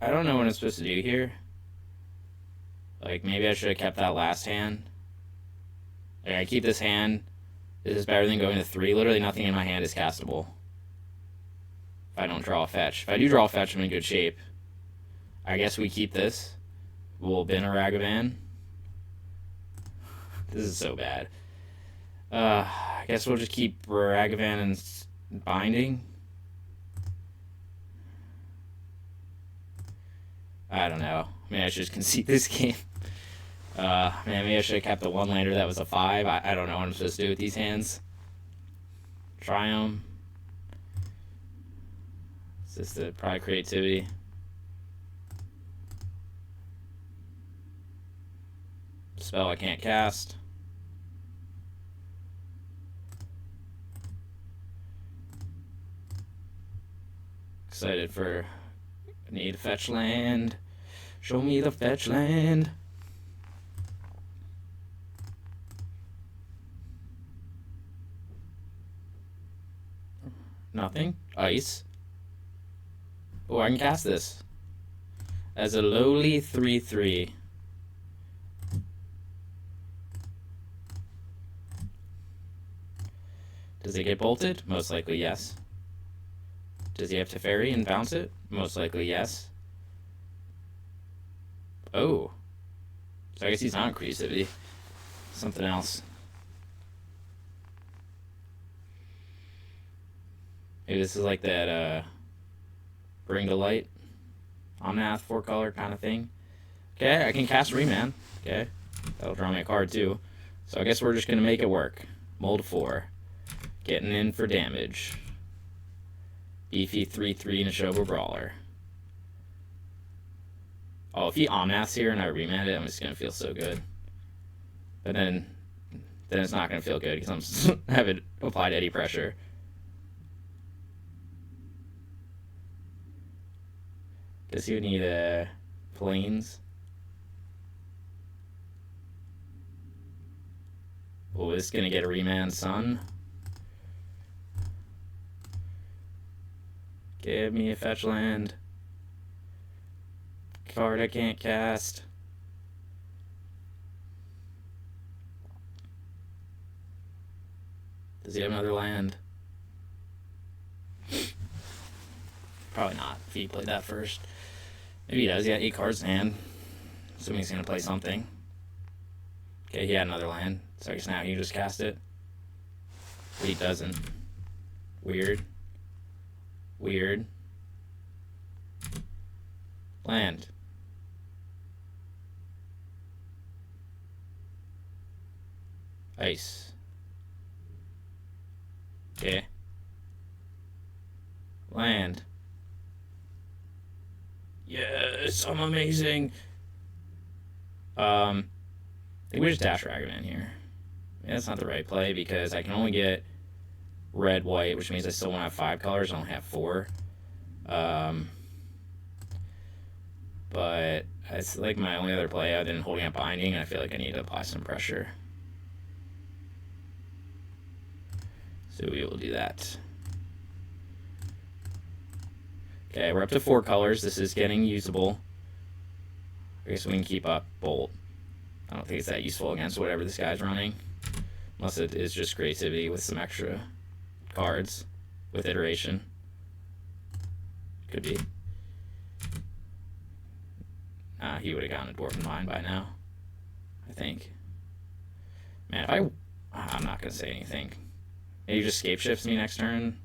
I don't know what I'm supposed to do here. Like, maybe I should have kept that last hand. Like, I keep this hand. This is better than going to 3. Literally nothing in my hand is castable. If I don't draw a fetch. If I do draw a fetch, I'm in good shape. I guess we keep this. We'll bin a Ragavan. This is so bad. I guess we'll just keep Ragavan and Binding. I don't know. Maybe I should just concede this game. Man, maybe I should have kept the 1-lander that was a 5. I don't know what I'm supposed to do with these hands. Try them. Is this the probably creativity? Spell I can't cast. Excited for... Need a fetch land. Show me the fetch land. Nothing. Ice. Oh, I can cast this. As a lowly 3/3. Does it get bolted? Most likely yes. Does he have Teferi and bounce it? Most likely yes. Oh. So I guess he's not creativity. Something else. Maybe this is like that Bring to Light Omnath 4-color kind of thing. Okay, I can cast Remand. Okay. That'll draw me a card too. So I guess we're just going to make it work. Mold 4. Getting in for damage. Beefy 3/3 Neshoba Brawler. Oh, if he Omnaths here and I remand it, I'm just going to feel so good. But then it's not going to feel good because I haven't applied any pressure. Does he need planes? Oh, is going to get a remand Sun? Give me a fetch land. Card I can't cast. Does he have another land? Probably not, if he played that first. Maybe he does. He had 8 cards in hand. Assuming he's going to play something. Okay, he had another land. So I guess now he just cast it. But he doesn't. Weird. Weird. Land. Ice. Okay. Land. Yes, I'm amazing. I think we just dash Ragavan here. Yeah, that's not the right play because I can only get red, white, which means I still won't have 5 colors. I only have 4. But it's like my only other play other than holding up Binding, and I feel like I need to apply some pressure. So we will do that. Okay, we're up to 4 colors. This is getting usable. I guess we can keep up Bolt. I don't think it's that useful against whatever this guy's running. Unless it is just creativity with some extra cards with iteration. Could be. He would have gotten a Dwarven Mine by now. I think. Man, I'm not going to say anything. Maybe just Scapeshifts me next turn.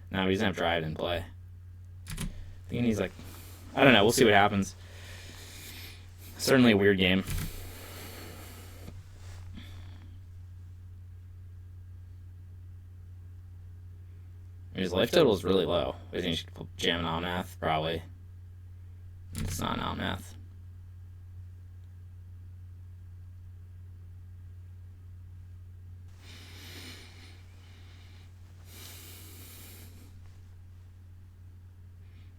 No, he doesn't have Drive in play. I think he's like... I don't know. We'll see what happens. Certainly a weird game. His life total is really low. I think you should jam an Omnath, probably. It's not an Omnath.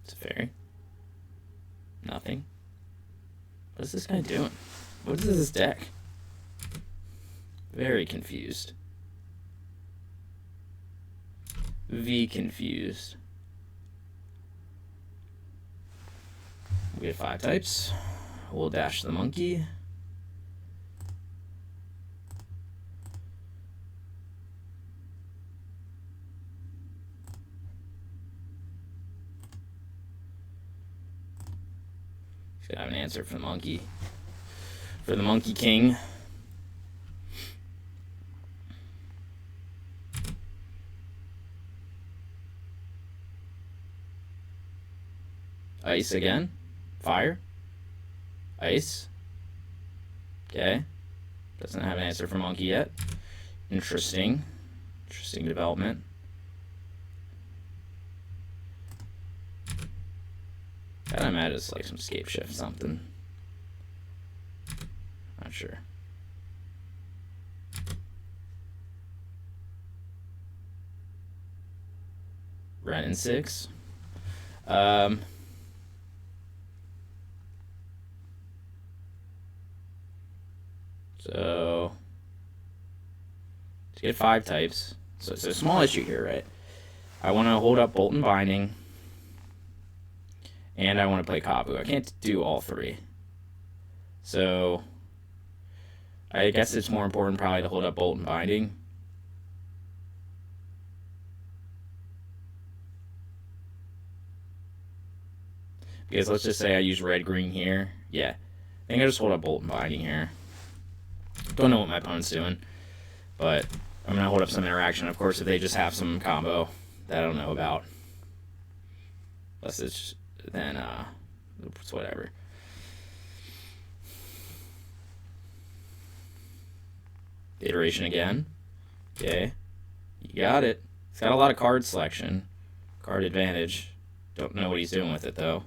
It's a fairy. Nothing. What is this guy doing? What is this deck? Very confused. Confused. We have 5 types. We'll dash the monkey. Should have an answer for the monkey. For the Monkey King. Ice again. Fire. Ice. Okay. Doesn't have an answer for monkey yet. Interesting. Interesting development. I'd imagine it's like some Scapeshift something. Not sure. Ren and 6. So to get 5 types, so it's a small issue here, right? I want to hold up Bolt and Binding, and I want to play Kabu. I can't do all 3. So I guess it's more important probably to hold up Bolt and Binding. Because let's just say I use red-green here. Yeah, I think I just hold up Bolt and Binding here. Don't know what my opponent's doing, but I'm going to hold up some interaction. Of course, if they just have some combo that I don't know about. Unless it's then, it's whatever. Iteration again. Okay. You got it. It's got a lot of card selection. Card advantage. Don't know what he's doing with it, though.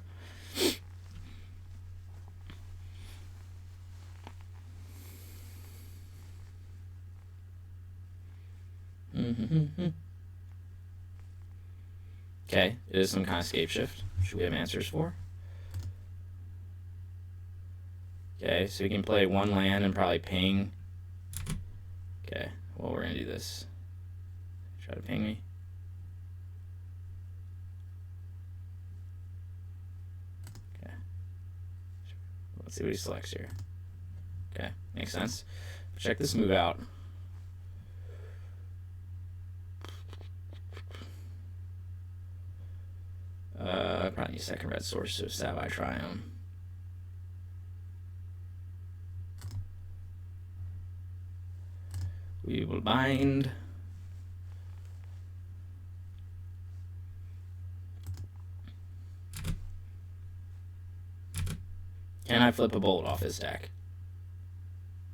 Okay, it is some kind of Scapeshift. Should we have answers for? Okay, so you can play 1 land and probably ping. Okay, well, we're gonna do this. Try to ping me. Okay. Let's see what he selects here. Okay, makes sense. Check this move out. Probably need a second red source to Sabai Triumph. We will bind. Can I flip a bolt off his deck?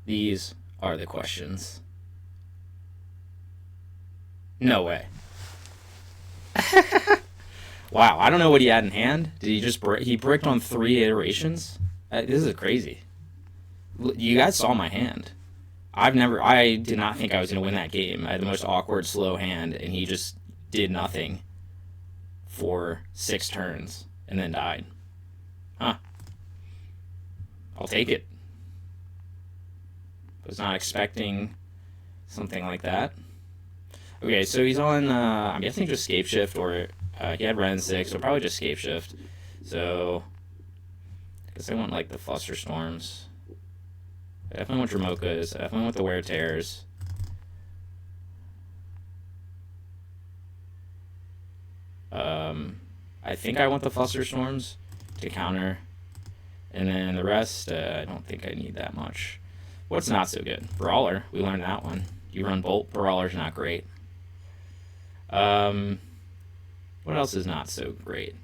These are the questions. No way. Wow, I don't know what he had in hand. Did he just he bricked on 3 iterations? This is crazy. You guys saw my hand. I did not think I was going to win that game. I had the most awkward, slow hand, and he just did nothing for 6 turns and then died. Huh. I'll take it. Was not expecting something like that. Okay, so he's on, I'm guessing just Scapeshift, or he had Ren 6, so probably just Scapeshift. So, I guess I want like the Flusterstorms. I definitely want Dramokas. I definitely want the Wear Tears. I think I want the Flusterstorms to counter. And then the rest, I don't think I need that much. What's not so good? Brawler. We learned that one. You run Bolt. Brawler's not great. What else is not so great?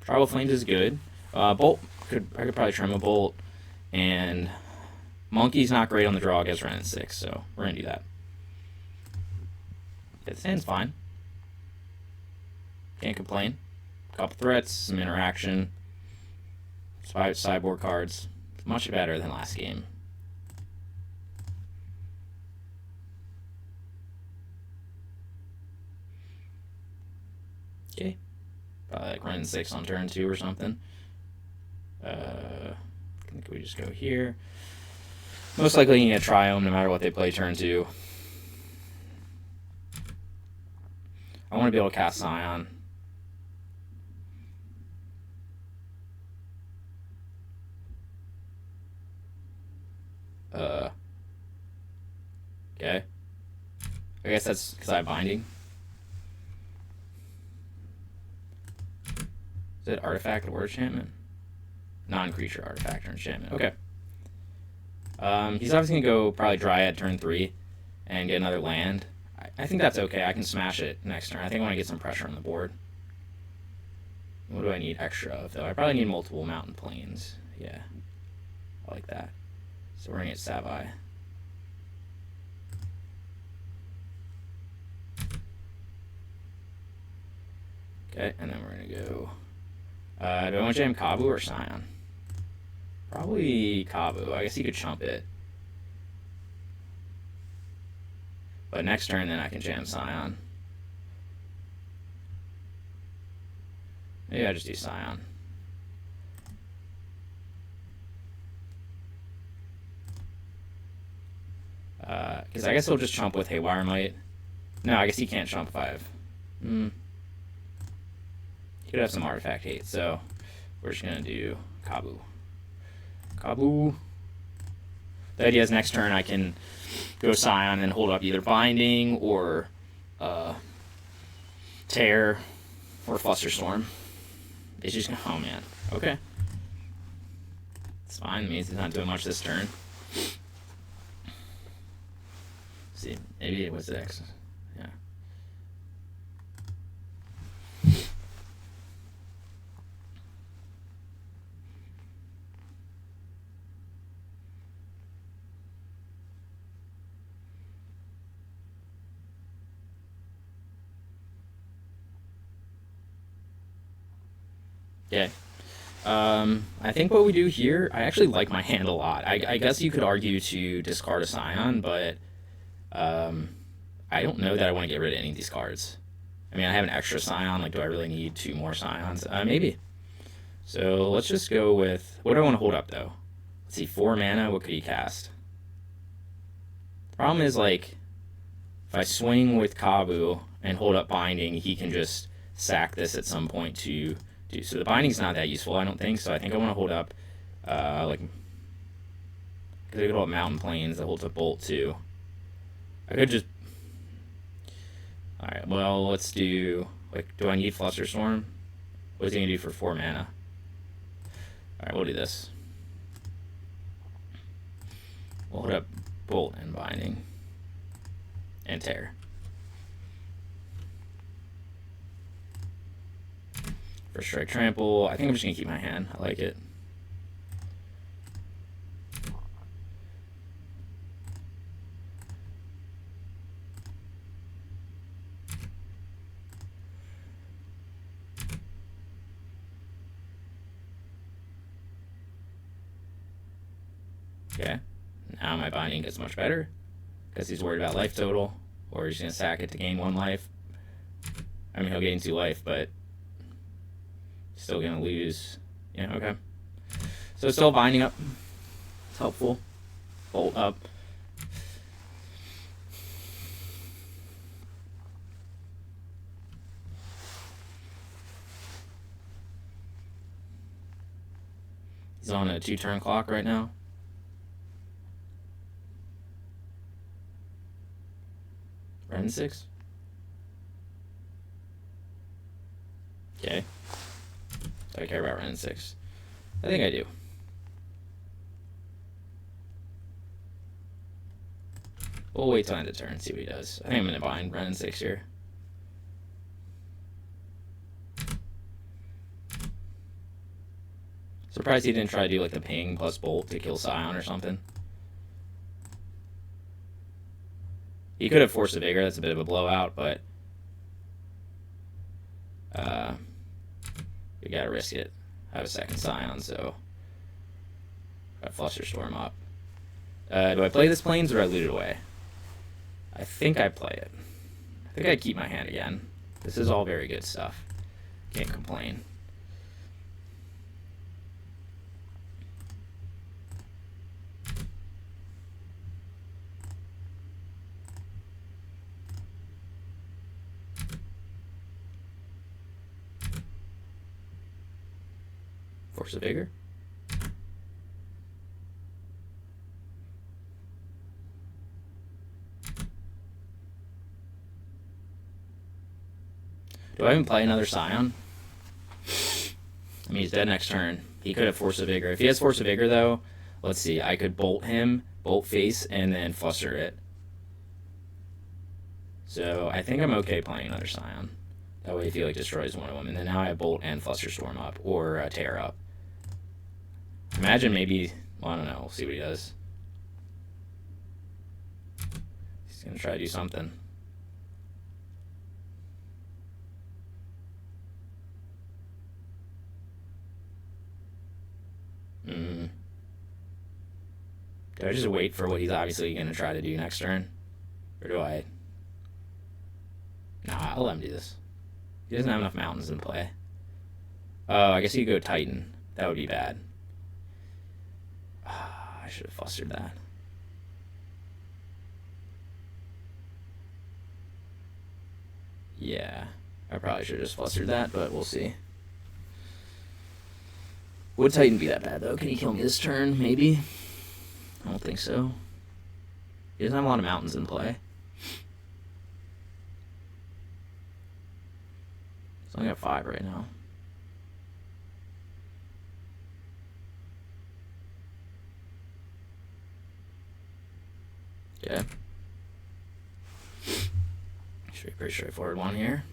Tribal Flames is good. Bolt, I could probably trim a Bolt. And Monkey's not great on the draw against Ren and 6, so we're going to do that. It stands fine. Can't complain. Couple threats, some interaction. Sideboard cards. Much better than last game. Okay. Probably like run 6 on turn 2 or something. I think we just go here. Most likely you need to Triome no matter what they play turn 2. I want to be able to cast Scion. Okay. I guess that's because I have Binding. Is it Artifact or Enchantment? Non-creature Artifact or Enchantment. Okay. He's obviously going to go probably Dryad turn 3 and get another land. I think that's okay. I can smash it next turn. I think I want to get some pressure on the board. What do I need extra of, though? I probably need multiple Mountain Plains. Yeah. I like that. So we're going to get Savai. Okay, and then we're going to go... do I want to jam Kabu or Scion? Probably Kabu. I guess he could chump it. But next turn, then I can jam Scion. Maybe I just do Scion. Because I guess he'll just chump with Haywire Might. No, I guess he can't chump 5. He could have some artifact hate, so we're just going to do Kabu. Kabu. The idea is next turn I can go Scion and hold up either Binding or Tear or Flusterstorm. It's just, oh man, okay. It's fine, it means he's not doing much this turn. See, maybe it was X. Yeah. Yeah. I think what we do here, I actually like my hand a lot. I guess you could argue to discard a Scion, but I don't know that I want to get rid of any of these cards. I mean, I have an extra Scion. Like, do I really need 2 more Scions? Maybe. So let's just go with... What do I want to hold up, though? Let's see, 4 mana. What could he cast? The problem is, like, if I swing with Kabu and hold up Binding, he can just sack this at some point to do. So the Binding's not that useful, I don't think. So I think I want to hold up, like... Because I could hold up Mountain Plains that holds a Bolt, too. I could just... Alright, well, let's do... Like, do I need Flusterstorm? What is he going to do for 4 mana? Alright, we'll do this. We'll hold up Bolt and Binding. And Tear. First Strike Trample. I think I'm just going to keep my hand. I like it. Okay, now my Binding gets much better because he's worried about life total, or he's going to sack it to gain 1 life. I mean, he'll gain 2 life, but still going to lose. Yeah, okay. So it's still Binding up. It's helpful. Bolt up. He's on a 2-turn clock right now. Ren 6? Okay. Do I care about Ren 6? I think I do. We'll wait till end of turn and see what he does. I think I'm going to bind Ren 6 here. Surprised he didn't try to do like the ping plus Bolt to kill Scion or something. He could have Force of Vigor. That's a bit of a blowout, but We gotta risk it. I have a second Scion, so I Flusterstorm up. Do I play this Plains or do I loot it away? I think I play it. I think I keep my hand again. This is all very good stuff. Can't complain. Force of Vigor. Do I even play another Scion? I mean, he's dead next turn. He could have Force of Vigor. If he has Force of Vigor, though, let's see. I could bolt him, bolt face, and then fluster it. So I think I'm okay playing another Scion. That way, if he like destroys one of them, and then now I have bolt and Flusterstorm up or tear up. Imagine maybe. Well, I don't know. We'll see what he does. He's gonna try to do something. Do I just wait for what he's obviously going to try to do next turn? Or do I... Nah, I'll let him do this. He doesn't have enough mountains in play. Oh, I guess he could go Titan. That would be bad. I should have flustered that. Yeah, I probably should have just flustered that, but we'll see. Would Titan be that bad, though? Can he kill me this turn? Maybe? I don't think so. He doesn't have a lot of mountains in play. He's only got 5 right now. Okay. Should be a pretty straightforward one here.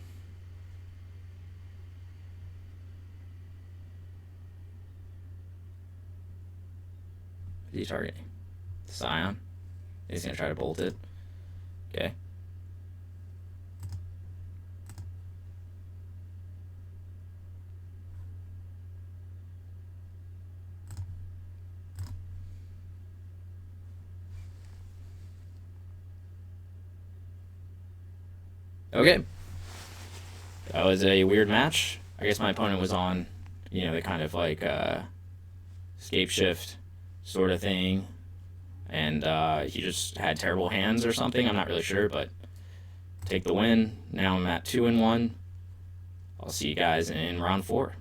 Who's he targeting? Scion. He's going to try to bolt it. Okay. Okay. That was a weird match. I guess my opponent was on, the kind of like Scapeshift sort of thing. And he just had terrible hands or something. I'm not really sure, but take the win. Now I'm at 2-1. I'll see you guys in round 4.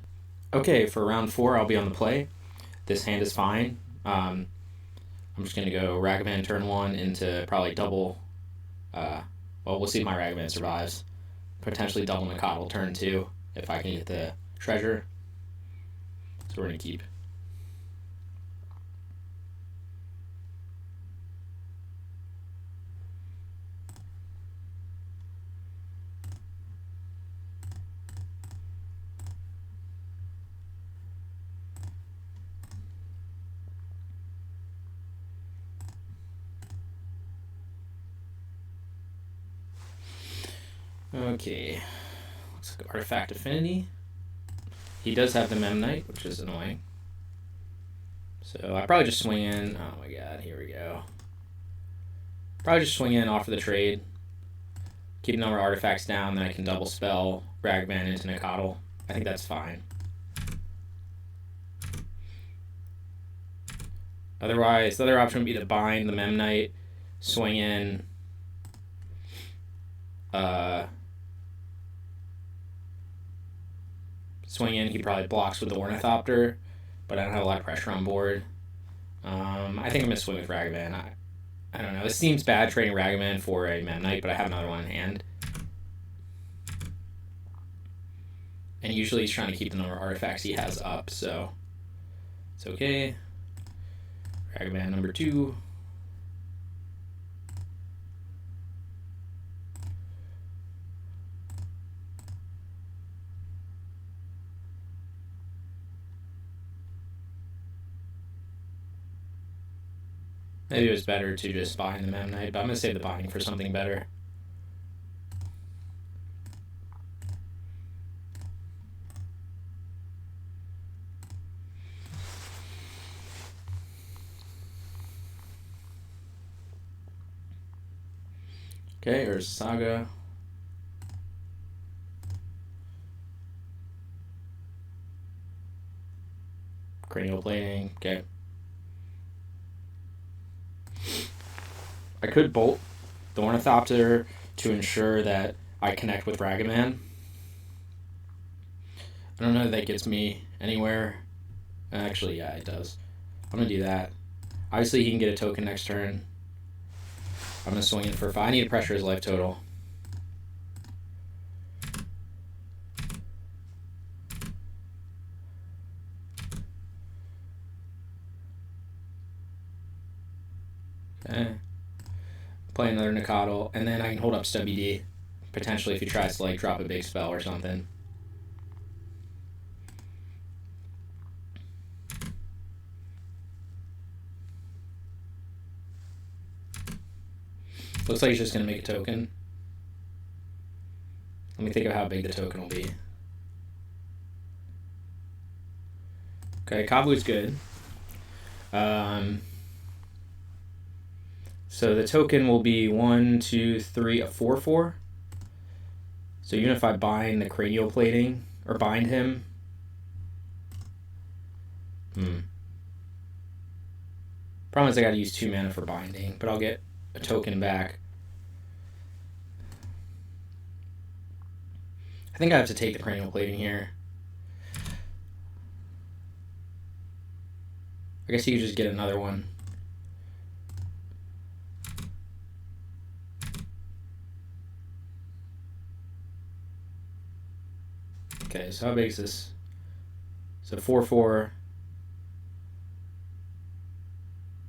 Okay, for round 4, I'll be on the play. This hand is fine. I'm just going to go Ragavan turn 1 into probably double. We'll see if my Ragavan survives. Potentially double Nakatl turn 2 if I can get the treasure. So we're going to keep. Okay, looks like Artifact Affinity. He does have the Mem Knight, which is annoying. So I probably just swing in. Oh my god, here we go. Probably just swing in, offer the trade. Keep the number of artifacts down, then I can double spell Ragavan into Nakatl. I think that's fine. Otherwise, the other option would be to bind the Mem Knight, swing in. Swing in, he probably blocks with the Ornithopter, but I don't have a lot of pressure on board. I think I'm going to swing with Ragavan. I don't know. This seems bad trading Ragavan for a Mem Knight, but I have another one in hand. And usually he's trying to keep the number of artifacts he has up, so it's okay. Ragavan number 2. Maybe it was better to just bind the Mem Knight, but I'm going to save the binding for something better. Okay, or Saga. Cranial plating. Okay. I could bolt the Ornithopter to ensure that I connect with Ragavan. I don't know if that gets me anywhere. Actually, yeah, it does. I'm going to do that. Obviously, he can get a token next turn. I'm going to swing it for 5. I need to pressure his life total. Okay. Play another Nicodle, and then I can hold up SWD. Potentially if he tries to like drop a big spell or something. Looks like he's just going to make a token. Let me think of how big the token will be. Okay, Kabu's good. So the token will be 1, 2, 3, a 4/4. So even if I bind the cranial plating, or bind him. Problem is I gotta use 2 mana for binding, but I'll get a token back. I think I have to take the cranial plating here. I guess you could just get another one. Okay, so how big is this? So 4/4.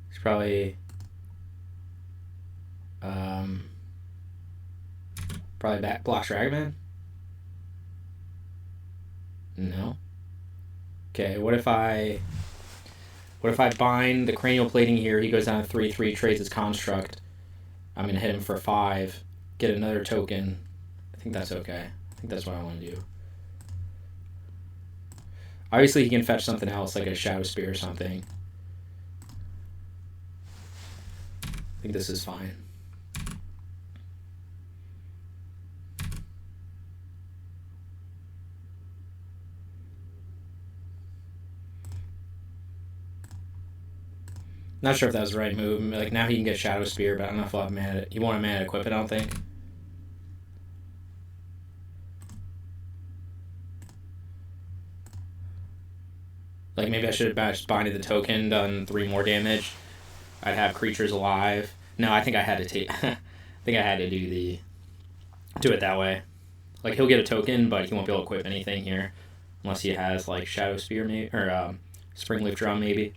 It's probably back blocks Ragavan? No. Okay, what if I bind the cranial plating here, he goes down to 3/3, trades his construct. I'm gonna hit him for 5, get another token. I think that's okay. I think that's what I want to do. Obviously he can fetch something else, like a Shadow Spear or something. I think this is fine. Not sure if that was the right move. Like, now he can get Shadow Spear, but I don't know if I'll have mana. He won't have mana to equip it, I don't think. Like, maybe I should have just binded the token, done 3 more damage. I'd have creatures alive. No, I think I had to take... I think I had to do it that way. Like, he'll get a token, but he won't be able to equip anything here. Unless he has, like, Shadow Spear, maybe, or Springleaf Drum, maybe.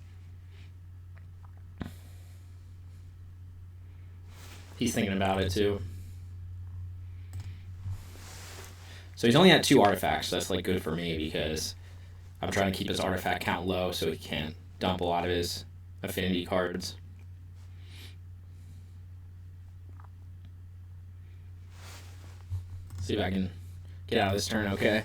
He's thinking about it, too. So he's only at 2 artifacts, so that's, like, good for me, because I'm trying to keep his artifact count low so he can't dump a lot of his affinity cards. See if I can get out of this turn okay.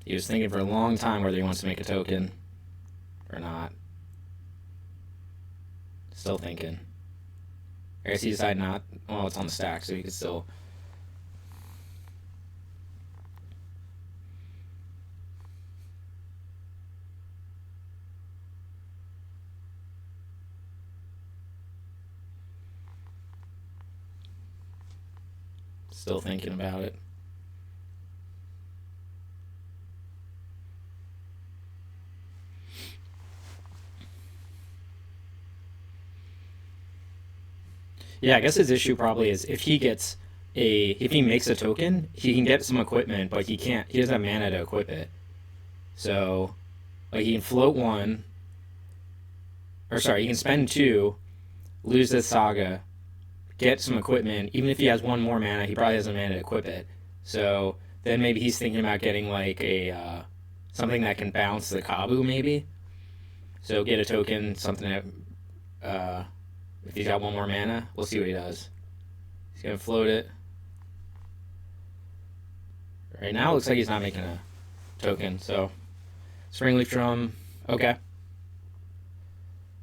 He was thinking for a long time whether he wants to make a token or not. Still thinking. I guess he decided not. Well, it's on the stack, so he could still... Still thinking about it. Yeah, I guess his issue probably is if he makes a token, he can get some equipment, but he doesn't have mana to equip it. So, like, he can float 1, or sorry, he can spend 2, lose this Saga, get some equipment. Even if he has 1 more mana, he probably has a mana to equip it. So then maybe he's thinking about getting like a something that can bounce the Kabu, maybe. So get a token, something that if he's got 1 more mana, we'll see what he does. He's gonna float it. Right now, it looks like he's not making a token, so Springleaf Drum. Okay.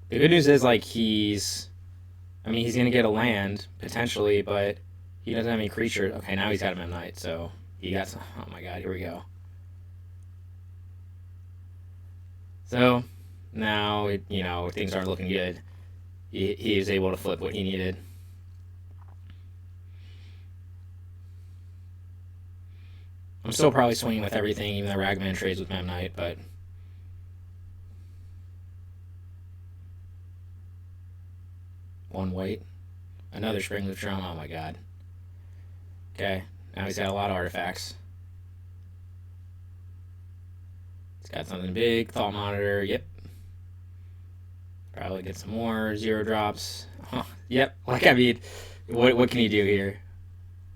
The good news is, like, he's going to get a land, potentially, but he doesn't have any creatures. Okay, now he's got a Mem Knight, so he got some. Oh my god, here we go. So, now, things aren't looking good. He is able to flip what he needed. I'm still probably swinging with everything, even though Ragman trades with Mem Knight, but... One white. Another Springleaf Drum. Oh my god. Okay, now he's got a lot of artifacts. He's got something big. Thought Monitor. Yep. Probably get some more 0 drops. Yep. What can he do here?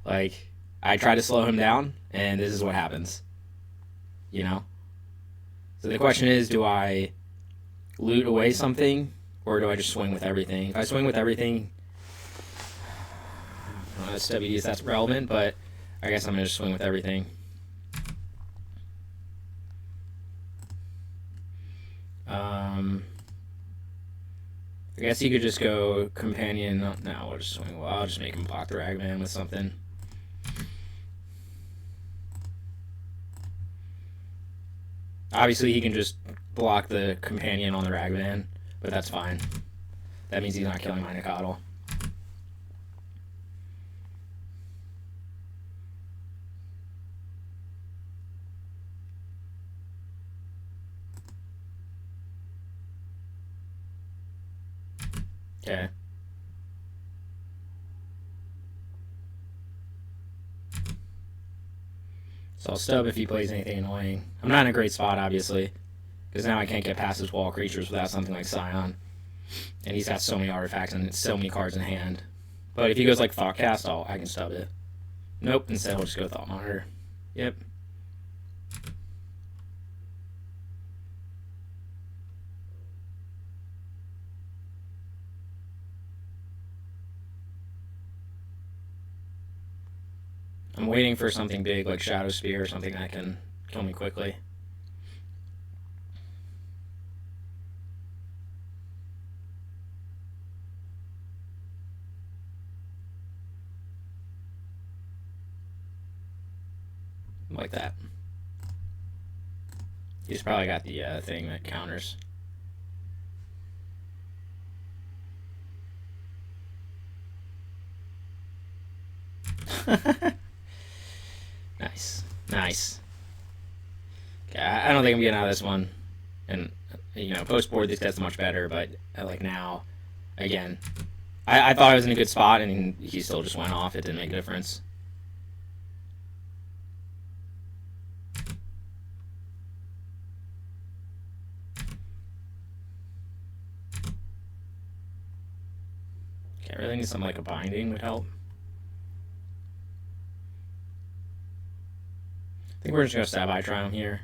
Like, I try to slow him down, and this is what happens. So the question is, do I loot away something, or do I just swing with everything? If I swing with everything, I don't know, SWDs, that's relevant, but I guess I'm going to just swing with everything. I guess he could just go Companion. No, we'll just swing. Well, I'll just make him block the Ragman with something. Obviously, he can just block the Companion on the Ragman, but that's fine. That means he's not killing my Nicodle. Okay. So I'll stub if he plays anything annoying. I'm not in a great spot, obviously, because now I can't get past his wall creatures without something like Scion. And he's got so many artifacts and so many cards in hand. But if he goes like Thoughtcast, I can stub it. Nope, instead we'll just go Thought Monitor. Yep. I'm waiting for something big like Shadow Spear or something that can kill me quickly. Like that. He's probably got the thing that counters. Nice. Okay, I don't think I'm getting out of this one. And, post board this gets much better, but like now, again, I thought I was in a good spot, and he still just went off. It didn't make a difference. Okay, I really need something like a binding would help. I think we're just going to Stab Eye Triumph here.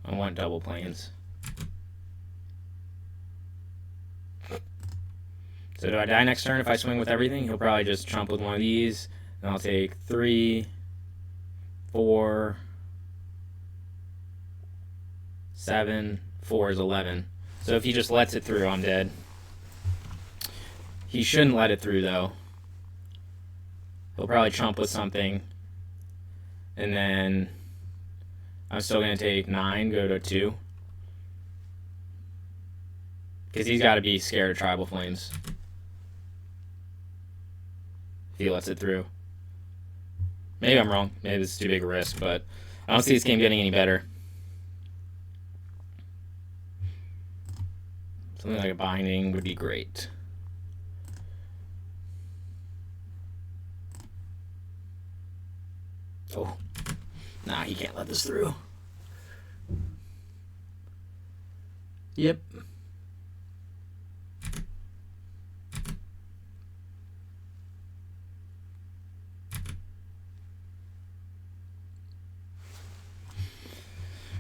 I want double planes. So do I die next turn if I swing with everything? He'll probably just trump with one of these. And I'll take 3, 4, 7, 4 is 11. So if he just lets it through, I'm dead. He shouldn't let it through, though. He'll probably trump with something. And then I'm still going to take 9, go to 2. Because he's got to be scared of Tribal Flames. If he lets it through. Maybe I'm wrong. Maybe this is too big a risk, but I don't see this game getting any better. Something like a binding would be great. Oh. Nah, he can't let this through. Yep.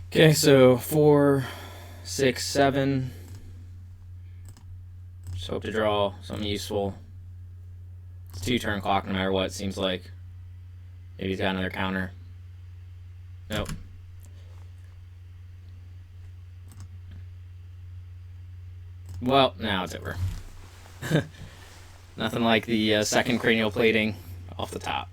Okay, so 4, 6, 7. Just hope to draw something useful. It's 2 turn clock no matter what, it seems like. Maybe he's got another counter. Nope. Well, now it's over. Nothing like the second cranial plating off the top.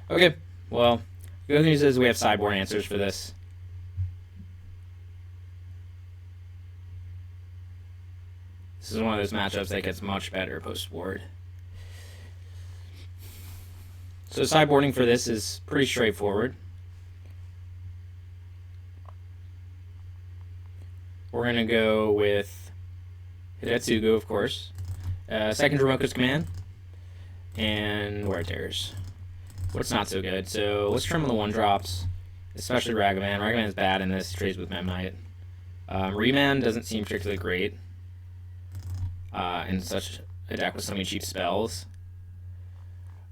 Okay, well, the good news is we have sideboard answers for this. This is one of those matchups that gets much better post-board. So sideboarding for this is pretty straightforward. We're going to go with Hidetsugu, of course. Second Dromoka's Command. And Wear Tears. What's not so good? So let's trim on the 1-drops, especially Ragavan. Ragavan's bad in this. He trades with Memnite. Remand doesn't seem particularly great in such a deck with so many cheap spells.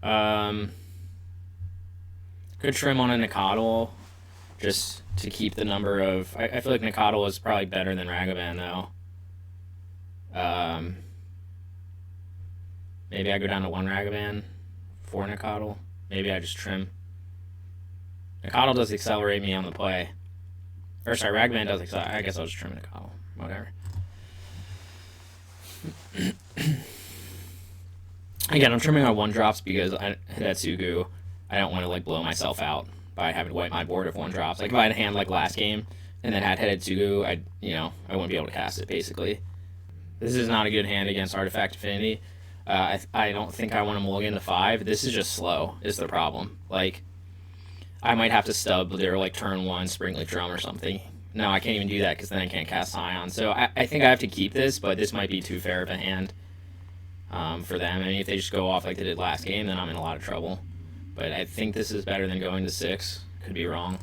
Could trim on a Nicodle just to keep the number of... I feel like Nicodle is probably better than Ragavan, though. Maybe I go down to 1 Ragavan for Nicodle. Maybe I just trim. Nicodle does accelerate me on the play. Or sorry, Ragavan does accelerate. I guess I'll just trim Nicodle. Whatever. Again, I'm trimming on 1-drops because Hidetsugu, I don't want to like blow myself out by having to wipe my board of 1-drops. Like if I had a hand like last game and then had Hidetsugu, I wouldn't be able to cast it basically. This is not a good hand against Artifact Affinity. I don't think I want to mulligan to 5. This is just slow, is the problem. Like, I might have to stub their, like, turn 1 Springleaf Drum or something. No, I can't even do that because then I can't cast Scion. So I think I have to keep this, but this might be too fair of a hand for them. I mean, if they just go off like they did last game, then I'm in a lot of trouble. But I think this is better than going to 6. Could be wrong.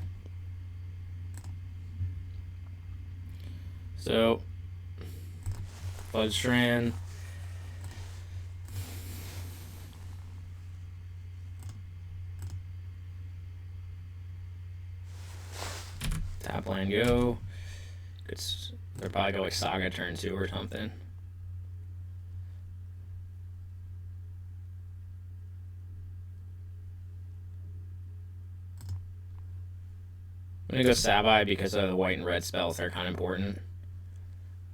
So, Floodstrand. Tap land go. They'll probably go like Saga turn 2 or something. I'm gonna go Sabai because of the white and red spells. They're kind of important.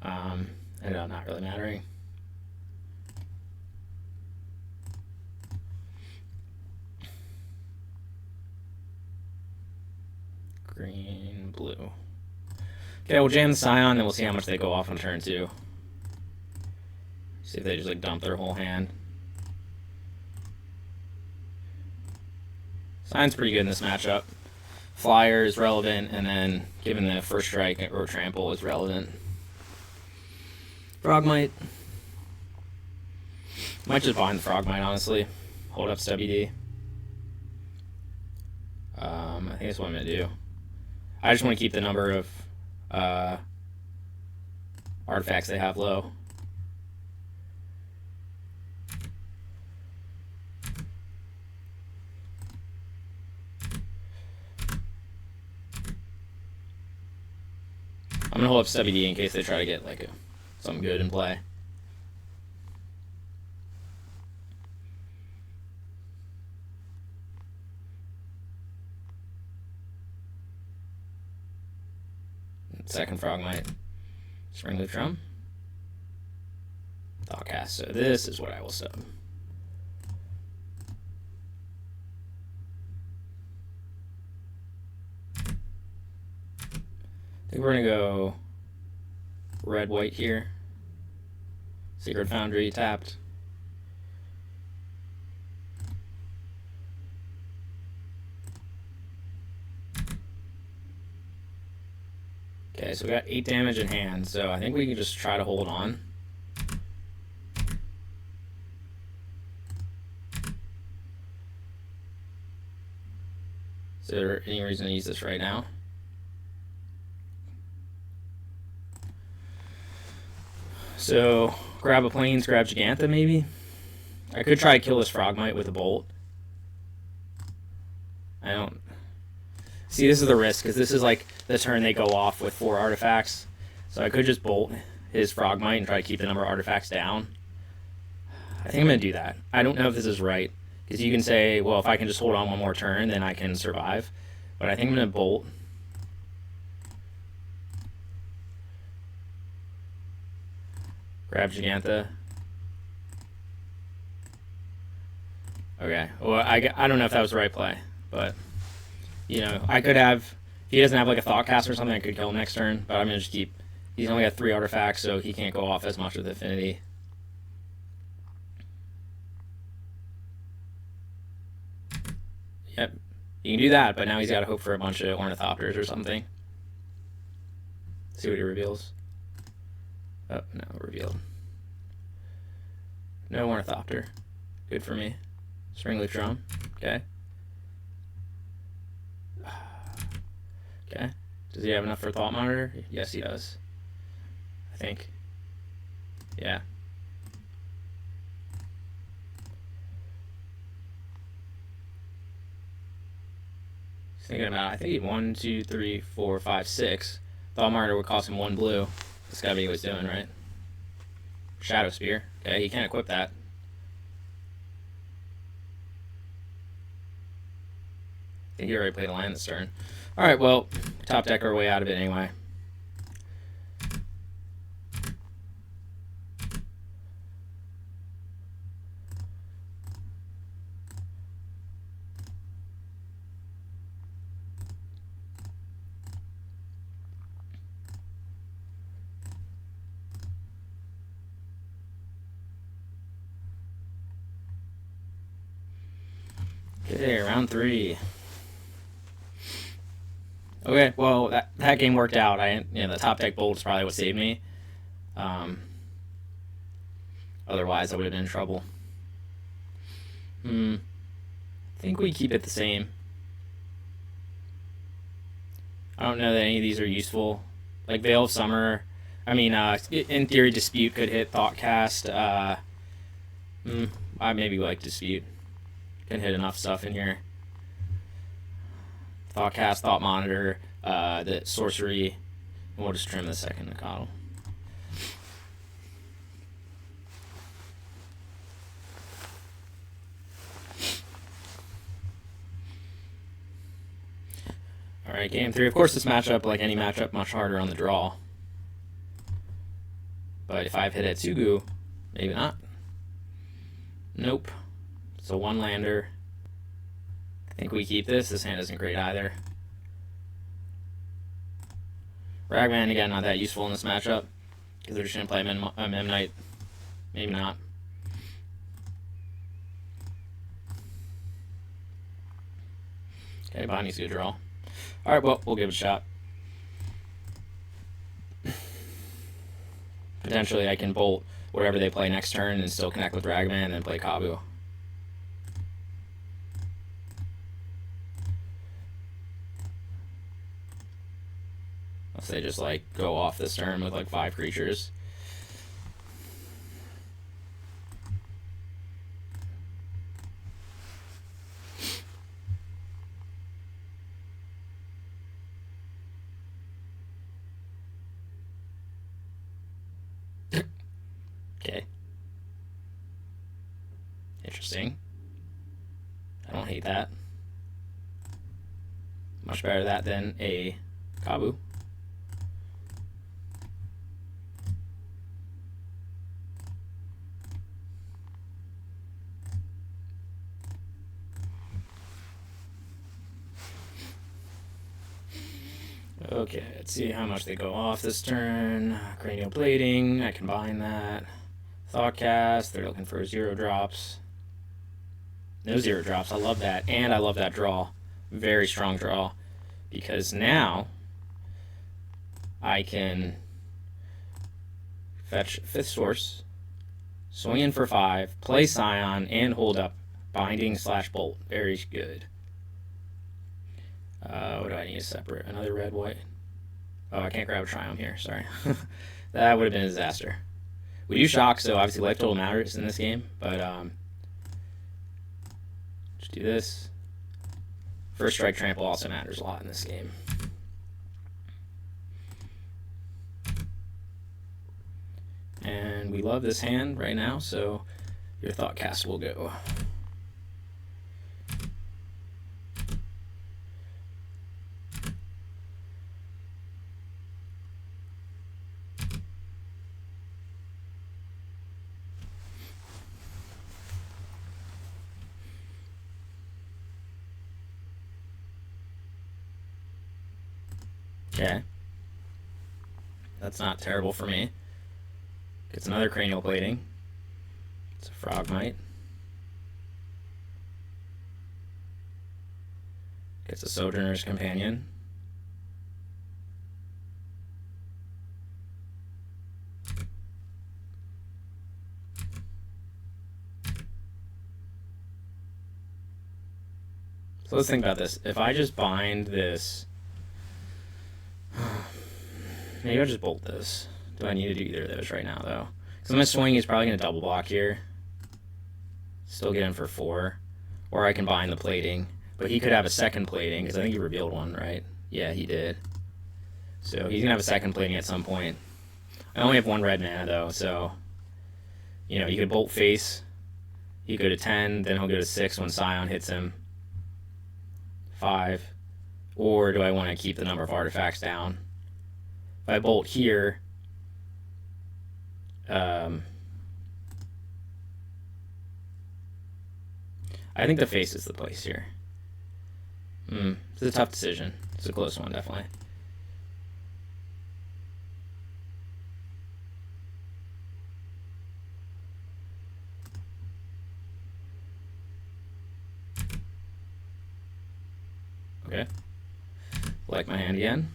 And not really mattering. Green, blue. Okay, we'll jam the Scion and we'll see how much they go off on turn 2. See if they just like dump their whole hand. Scion's pretty good in this matchup. Flyer is relevant, and then given the first strike or trample is relevant. Frogmite. Might just bind the Frogmite, honestly. Hold up WD. I think that's what I'm going to do. I just want to keep the number of artifacts they have low. I'm going to hold up WD in case they try to get like something good in play. Second Frogmite. Springleaf Drum. Thoughtcast. So this is what I will sub. I think we're going to go red-white here. Secret Foundry tapped. Okay, so we got 8 damage in hand, so I think we can just try to hold on. Is there any reason to use this right now? So, grab a Plains, grab Gigantha maybe? I could try to kill this Frogmite with a Bolt. I don't... See, this is the risk, because this is like the turn they go off with 4 artifacts. So I could just Bolt his Frogmite and try to keep the number of artifacts down. I think I'm going to do that. I don't know if this is right, Because you can say, well, if I can just hold on one more turn, then I can survive. But I think I'm going to bolt. Grab Gigantha. Okay. Well, I don't know if that was the right play, but, you know, I could have, if he doesn't have like a Thoughtcast or something, I could kill him next turn, but I'm going to just keep, he's only got 3 artifacts, so he can't go off as much with Affinity. Yep. You can do that, but now he's got to hope for a bunch of Ornithopters or something. See what he reveals. Oh, no, revealed. No Ornithopter. Good for me. Springleaf Drum. Okay. Okay. Does he have enough for Thought Monitor? Yes, he does. I think. Yeah. Thinking about it. I think he 1, 2, 3, 4, 5, 6. Thought Monitor would cost him 1 blue. That's gotta be what he's doing, right? Shadow Spear. Okay, he can't equip that. I think he already played a land this turn. Alright, well, top deck our way out of it anyway. Okay, round 3. Okay, well, that game worked out. The top deck bolt is probably what saved me. Otherwise, I would have been in trouble. I think we keep it the same. I don't know that any of these are useful. Like Veil of Summer. I mean, in theory, Dispute could hit Thoughtcast. I maybe like Dispute. Can hit enough stuff in here. Thoughtcast, Thought Monitor, the Sorcery. And we'll just trim the second Nicodle. Alright, game 3. Of course, this matchup, like any matchup, much harder on the draw. But if I've hit Etsugu, maybe not. Nope. It's a 1-lander. I think we keep this. This hand isn't great either. Ragman, again, not that useful in this matchup. Because they're just going to play Mem Knight. Maybe not. Okay, Bonnie's a good draw. Alright, well, we'll give it a shot. Potentially, I can bolt whatever they play next turn and still connect with Ragman and then play Kabu. Unless they just, like, go off this turn with, like, 5 creatures. Okay. Interesting. I don't hate that. Much better that than a Kabu. Okay, let's see how much they go off this turn. Cranial Plating, I combine that. Thoughtcast, they're looking for 0 drops. No 0 drops, I love that. And I love that draw. Very strong draw. Because now I can fetch 5th Source, swing in for 5, play Scion, and hold up Binding/Bolt. Very good. What do I need to separate? Another red, white? Oh, I can't grab a Triumph here. Sorry. That would have been a disaster. We do shock, so obviously life total matters in this game. But just do this. First strike trample also matters a lot in this game. And we love this hand right now, so your Thoughtcast will go. Okay. That's not terrible for me. Gets another cranial plating. It's a frogmite. Gets a Sojourner's Companion. So let's think about this. If I just bind this... Maybe I'll just bolt this. Do I need to do either of those right now, though? Because I'm going to swing, he's probably going to double block here. Still get in for 4. Or I can bind the plating. But he could have a second plating, because I think he revealed one, right? Yeah, he did. So he's going to have a second plating at some point. I only have 1 red mana, though, so... You know, you could bolt face. He go to 10, then he'll go to 6 when Scion hits him. 5. Or do I want to keep the number of artifacts down? If I bolt here... I think the face is the place here. It's a tough decision. It's a close one, definitely. Okay. Like my hand again.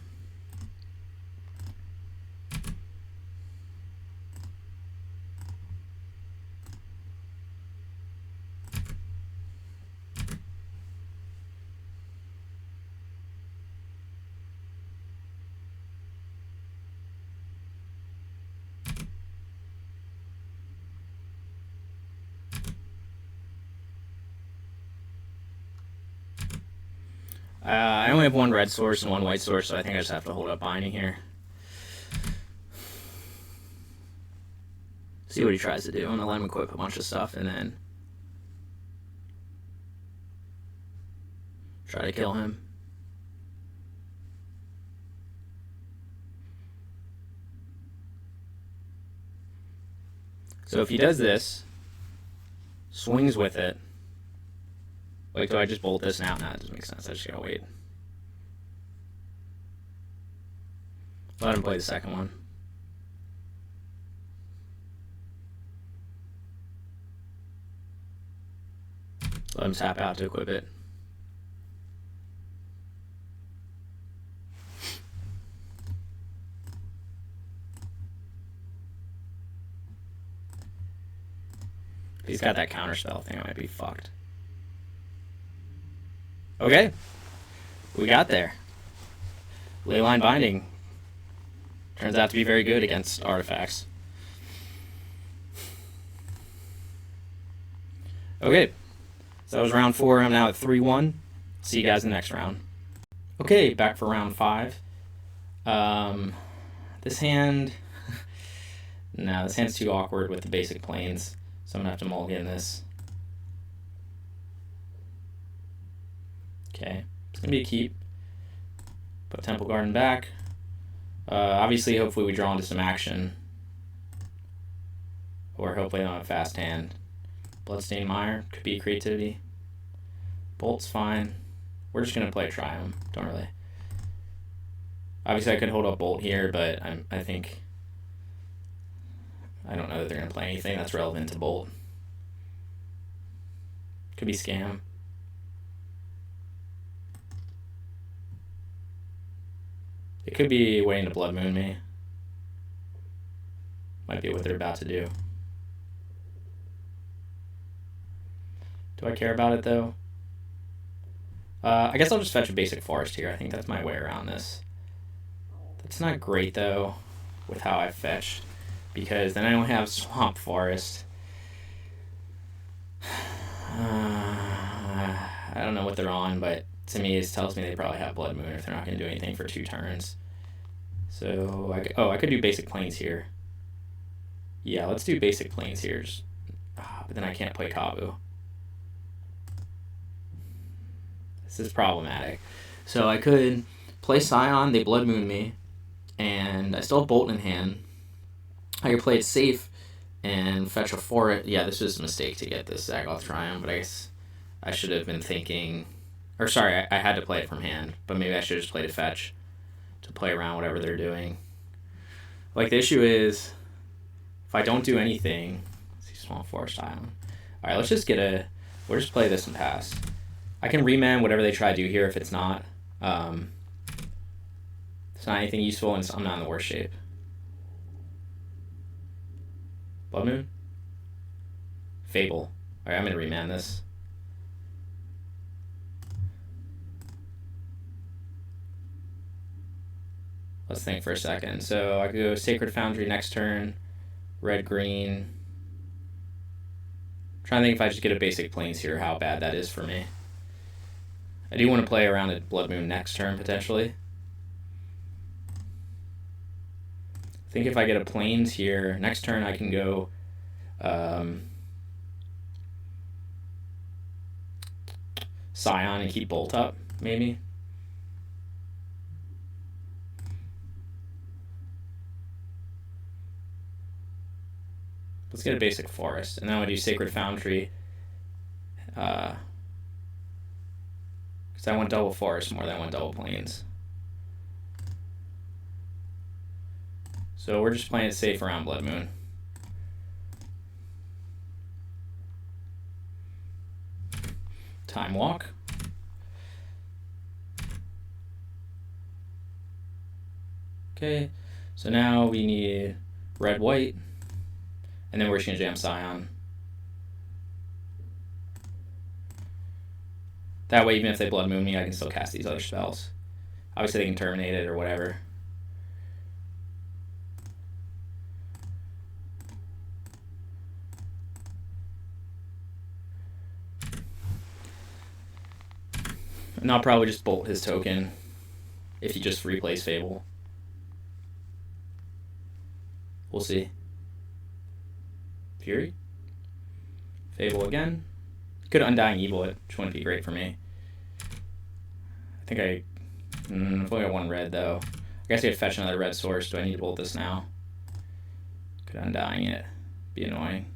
I only have 1 red source and 1 white source, so I think I just have to hold up binding here. See what he tries to do. I'm going to let him equip a bunch of stuff and then try to kill him. So if he does this, swings with it, like, do I just bolt this now? Nah, it doesn't make sense. I just gotta wait. Let him play the second one. Let him tap out to equip it. If he's got that counterspell thing, I might be fucked. Okay, we got there. Leyline Binding turns out to be very good against artifacts. Okay, so that was round 4. I'm now at 3-1. See you guys in the next round. Okay, back for round 5. This hand... No, this hand's too awkward with the basic planes, so I'm going to have to mulligan this. Okay, it's going to be a keep. Put Temple Garden back. Obviously, hopefully we draw into some action. Or hopefully on a fast hand. Bloodstained Mire could be creativity. Bolt's fine. We're just going to play Triumph. Don't really. Obviously, I could hold up Bolt here, but I think... I don't know that they're going to play anything that's relevant to Bolt. Could be Scam. It could be waiting to Blood Moon me. Might be what they're about to do. Do I care about it, though? I guess I'll just fetch a basic forest here. I think that's my way around this. That's not great, though, with how I fetched, because then I don't have Swamp Forest. I don't know what they're on, but to me it tells me they probably have Blood Moon if they're not going to do anything for 2 turns. So, I could do basic planes here. Yeah, let's do basic planes here. But then I can't play Kabu. This is problematic. So I could play Scion, they Blood Moon me, and I still have Bolt in hand. I could play it safe and fetch a forest. Yeah, this was a mistake to get this Zagoth Triumph, but I guess I should have been thinking... Or sorry, I had to play it from hand, but maybe I should have just played a fetch. to play around whatever they're doing. Like, the issue is, if I don't do anything... Let's see, Small Forest Island. Alright, let's just we'll just play this and pass. I can reman whatever they try to do here if it's not. It's not anything useful, and I'm not in the worst shape. Blood Moon? Fable. Alright, I'm going to reman this. Let's think for a second. So I could go Sacred Foundry next turn. Red, green. I'm trying to think if I just get a basic Plains here, how bad that is for me. I do want to play around at Blood Moon next turn, potentially. I think if I get a Plains here, next turn I can go... Scion and keep Bolt up, maybe. Let's get a basic Forest, and then I'm going to do Sacred Foundry. Because I want double Forest more than I want double Plains. So we're just playing it safe around Blood Moon. Time Walk. Okay, so now we need red, white, and then we're just going to jam Scion. That way, even if they Blood Moon me, I can still cast these other spells. Obviously, they can terminate it or whatever. And I'll probably just bolt his token if he just replays Fable. We'll see. Fury. Fable again. Could Undying Evil it, which wouldn't be great for me. I think I've only got one red, though. I guess I could fetch another red source. Do I need to bolt this now? Could Undying it. Be annoying.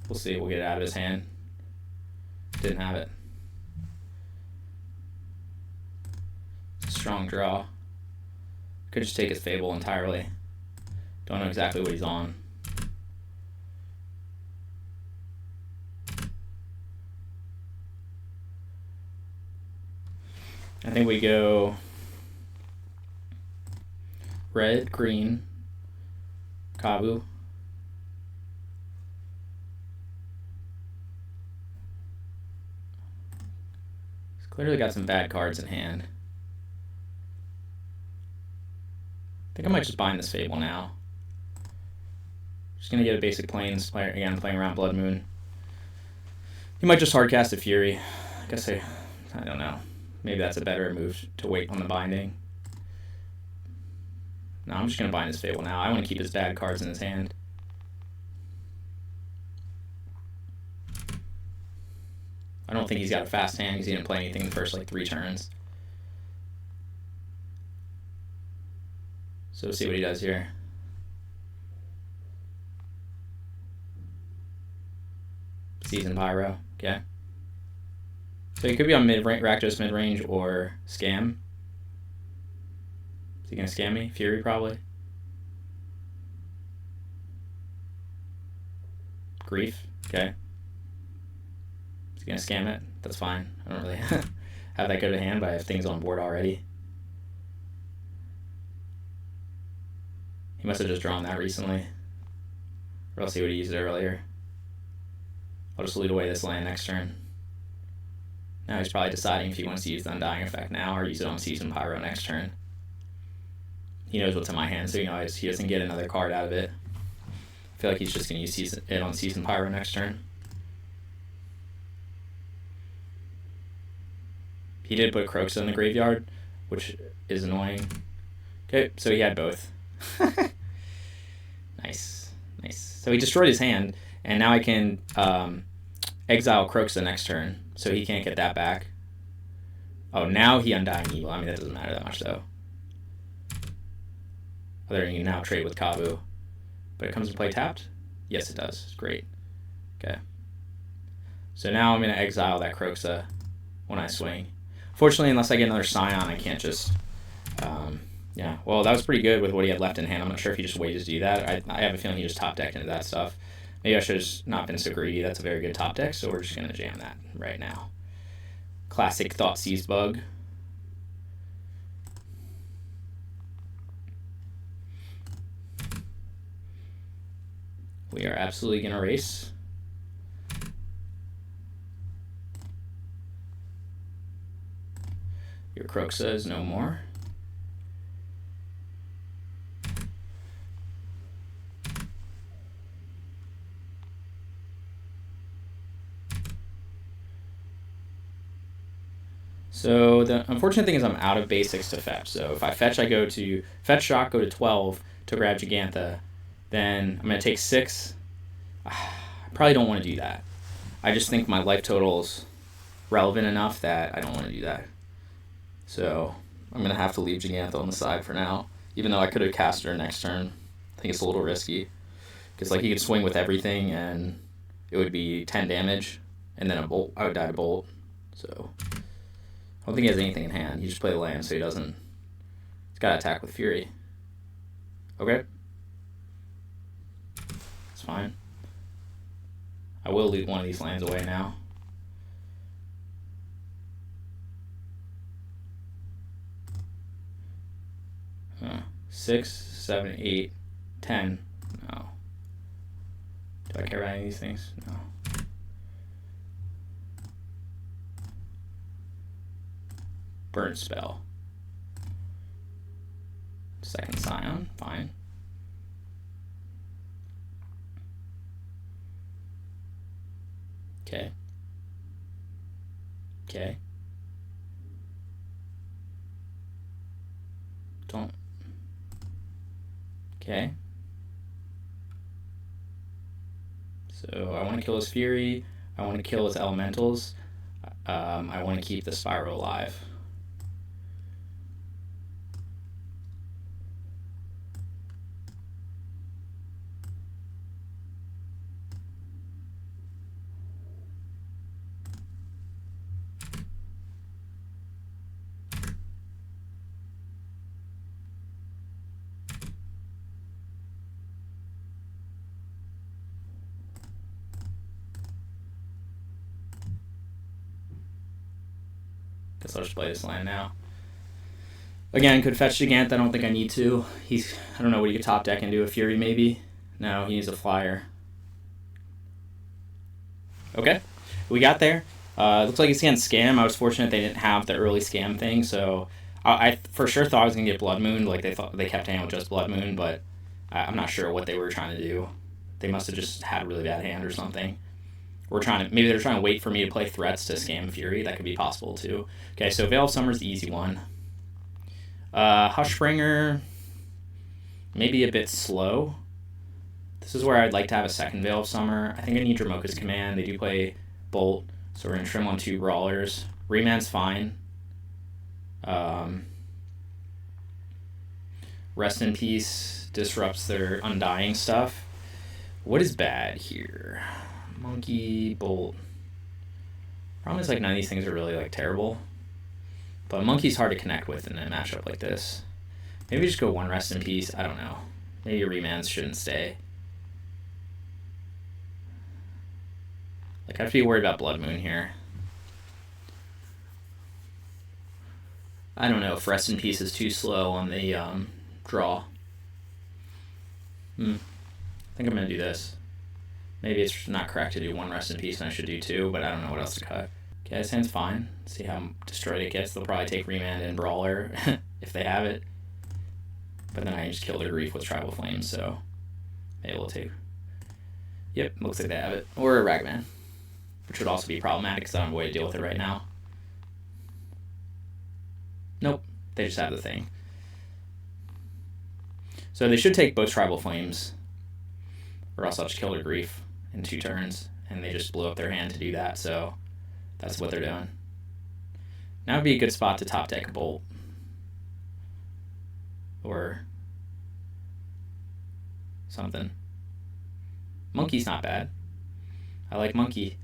We'll see. We'll get it out of his hand. Didn't have it. Strong draw. Could just take his Fable entirely. Don't know exactly what he's on. I think we go red, green, Kabu. He's clearly got some bad cards in hand. I think I might just bind this Fable now. Just gonna get a basic Plains again, playing around Blood Moon. He might just hardcast a Fury. I guess I don't know. Maybe that's a better move to wait on the binding. No, I'm just gonna bind his Fable now. I want to keep his bad cards in his hand. I don't think he's got a fast hand because he didn't play anything the first like 3 turns. So we'll see what he does here. Season Pyro, okay. So he could be on Rakdos mid-range or Scam. Is he going to scam me? Fury, probably. Grief, okay. Is he going to scam it? That's fine. I don't really have that good a hand, but I have things on board already. He must have just drawn that recently. Or else he would have used it earlier. I'll just loot away this land next turn. Now he's probably deciding if he wants to use the Undying effect now or use it on Season Pyro next turn. He knows what's in my hand, so he knows he doesn't get another card out of it. I feel like he's just going to use it on Season Pyro next turn. He did put Croxa in the graveyard, which is annoying. Okay, so he had both. Nice, nice. So he destroyed his hand, and now I can exile Croxa next turn, so he can't get that back. Oh, now he Undying Evil. I mean, that doesn't matter that much, though. Other than you can now trade with Kabu. But it comes into play tapped? Yes, it does. Great. Okay. So now I'm going to exile that Croxa when I swing. Fortunately, unless I get another Scion, I can't just Yeah, well, that was pretty good with what he had left in hand. I'm not sure if he just waited to do that. I have a feeling he just top decked into that stuff. Maybe I should have just not been so greedy. That's a very good top deck, so we're just going to jam that right now. Classic Thoughtseize bug. We are absolutely going to race. Your Croxa is no more. So the unfortunate thing is I'm out of basics to fetch. So if I fetch, I go to fetch shock, go to 12 to grab Gigantha. Then I'm going to take 6. I probably don't want to do that. I just think my life total is relevant enough that I don't want to do that. So I'm going to have to leave Gigantha on the side for now, even though I could have cast her next turn. I think it's a little risky. Because like he could swing with everything and it would be 10 damage, and then a bolt. I would die to bolt. So I don't think he has anything in hand. He just played land, so he doesn't. He's got to attack with Fury. Okay. It's fine. I will leave one of these lands away now. Huh. 6, 7, 8, 10. No. Do I care about any of these things? No. Burn spell. Second Scion, fine. Okay. Okay. Don't. Okay. So I want to kill his Fury. I want to kill his Elementals. I want to keep the Spiral alive. Guess I'll just play this land now. Again, could fetch Gigant. I don't think I need to. I don't know what he could top deck and do. A Fury maybe? No, he needs a flyer. Okay, we got there. Looks like he's getting Scam. I was fortunate they didn't have the early Scam thing, so I for sure thought I was gonna get Blood Moon. Like they kept hand with just Blood Moon, but I'm not sure what they were trying to do. They must have just had a really bad hand or something. Maybe they're trying to wait for me to play threats to scam Fury. That could be possible too. Okay, so Veil of Summer's the easy one. Hushbringer, maybe a bit slow. This is where I'd like to have a second Veil of Summer. I think I need Dramoka's Command. They do play Bolt, so we're going to trim on 2 Brawlers. Reman's fine. Rest in Peace disrupts their Undying stuff. What is bad here? Monkey, Bolt. Problem is, like, none of these things are really, like, terrible. But Monkey's hard to connect with in a matchup like this. Maybe just go 1 Rest in Peace. I don't know. Maybe Remans shouldn't stay. Like, I have to be worried about Blood Moon here. I don't know if Rest in Peace is too slow on the draw. I think I'm going to do this. Maybe it's not correct to do 1 Rest in Peace and I should do 2, but I don't know what else to cut. Okay, this hand's fine. See how destroyed it gets. They'll probably take Remand and Brawler if they have it. But then I just kill their Grief with Tribal Flames, so maybe we'll take. Yep, looks like they have it. Or a Ragman, which would also be problematic because I don't have a way to deal with it right now. Nope, they just have the thing. So they should take both Tribal Flames, or else I'll just kill their Grief in 2 turns, and they just blew up their hand to do that, so that's what they're doing. Now would be a good spot to top deck a Bolt. Or something. Monkey's not bad. I like Monkey.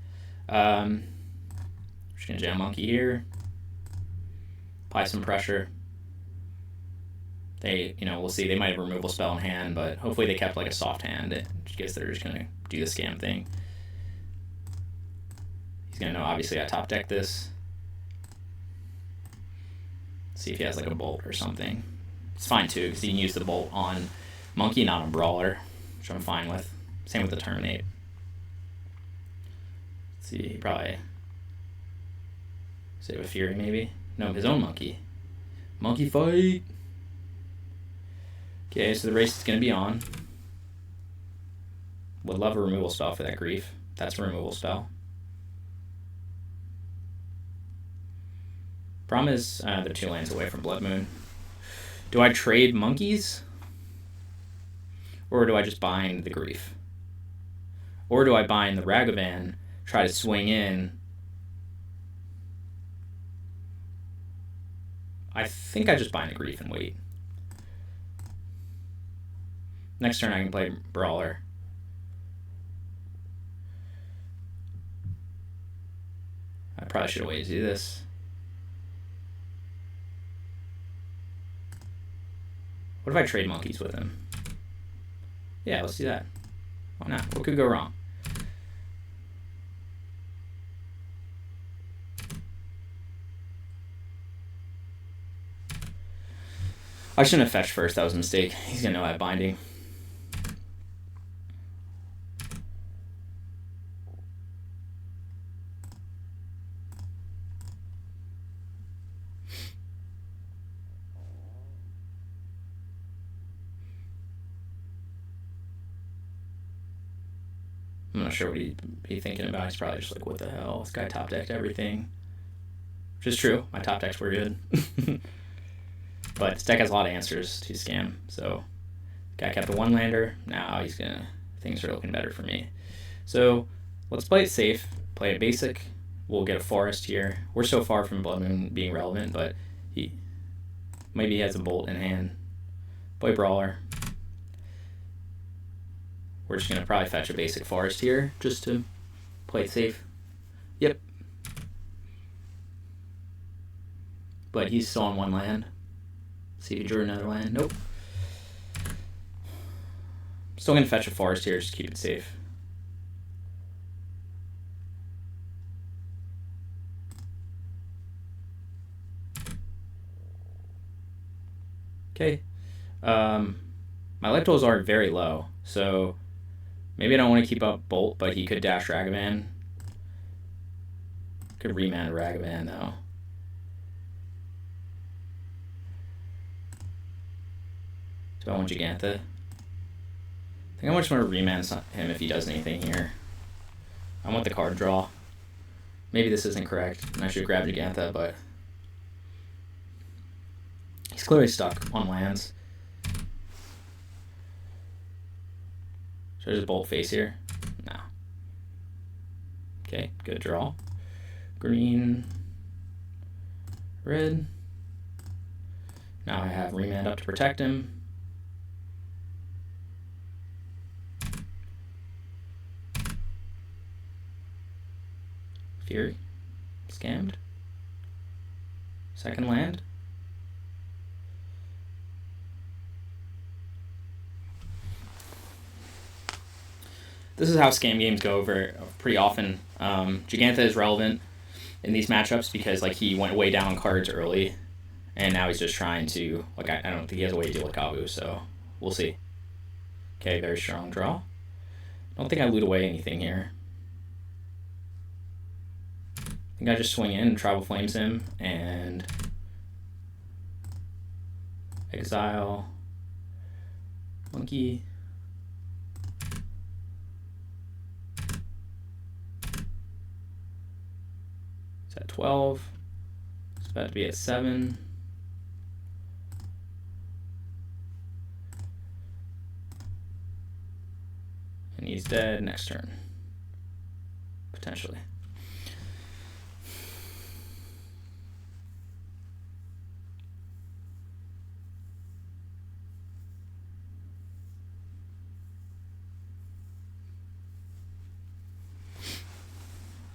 Just gonna jam Monkey here. Apply some pressure. They, we'll see. They might have a removal spell in hand, but hopefully they kept like a soft hand. I guess they're just gonna do the scam thing. He's gonna know obviously I top deck this. See if he has like a bolt or something. It's fine too, because he can use the bolt on Monkey, not on Brawler, which I'm fine with. Same with the Terminate. Let's see, he probably save a Fury maybe. No, his own Monkey. Monkey fight! Okay, so the race is going to be on. Would love a removal spell for that Grief. That's a removal spell. Problem is, they're 2 lands away from Blood Moon. Do I trade monkeys? Or do I just bind the Grief? Or do I bind the Ragavan, try to swing in? I think I just bind the Grief and wait. Next turn I can play Brawler. I probably should have waited to do this. What if I trade monkeys with him? Yeah, let's do that. Why not? What could go wrong? I shouldn't have fetched first. That was a mistake. He's going to know I have binding. I'm not sure what he'd be thinking about. He's probably just like, what the hell? This guy top decked everything. Which is true. My top decks were good. But this deck has a lot of answers to scam. So, guy kept a 1-lander. Now things are looking better for me. So, let's play it safe. Play it basic. We'll get a forest here. We're so far from Blood Moon being relevant, but maybe he has a bolt in hand. Play Brawler. We're just going to probably fetch a basic forest here just to play it safe. Yep. But he's still on 1 land. See if he drew another land. Nope. Still going to fetch a forest here just to keep it safe. Okay. My life totals are very low, so maybe I don't want to keep up Bolt, but he could dash Ragavan. Could remand Ragavan, though. Do I want Gigantha? I think I just want to remand him if he does anything here. I want the card draw. Maybe this isn't correct, and I should grab Gigantha, but he's clearly stuck on lands. Should I just bolt face here? No. Okay, good draw. Green, red. Now I have remand up to protect him. Fury. Scammed. Second land. This is how scam games go pretty often. Gigantha is relevant in these matchups because like he went way down on cards early, and now he's just trying to I don't think he has a way to deal with Kabu, so we'll see. Okay, very strong draw. Don't think I loot away anything here. I think I just swing in and Tribal Flames him and exile Monkey. It's at 12. It's about to be at 7. And he's dead next turn. Potentially.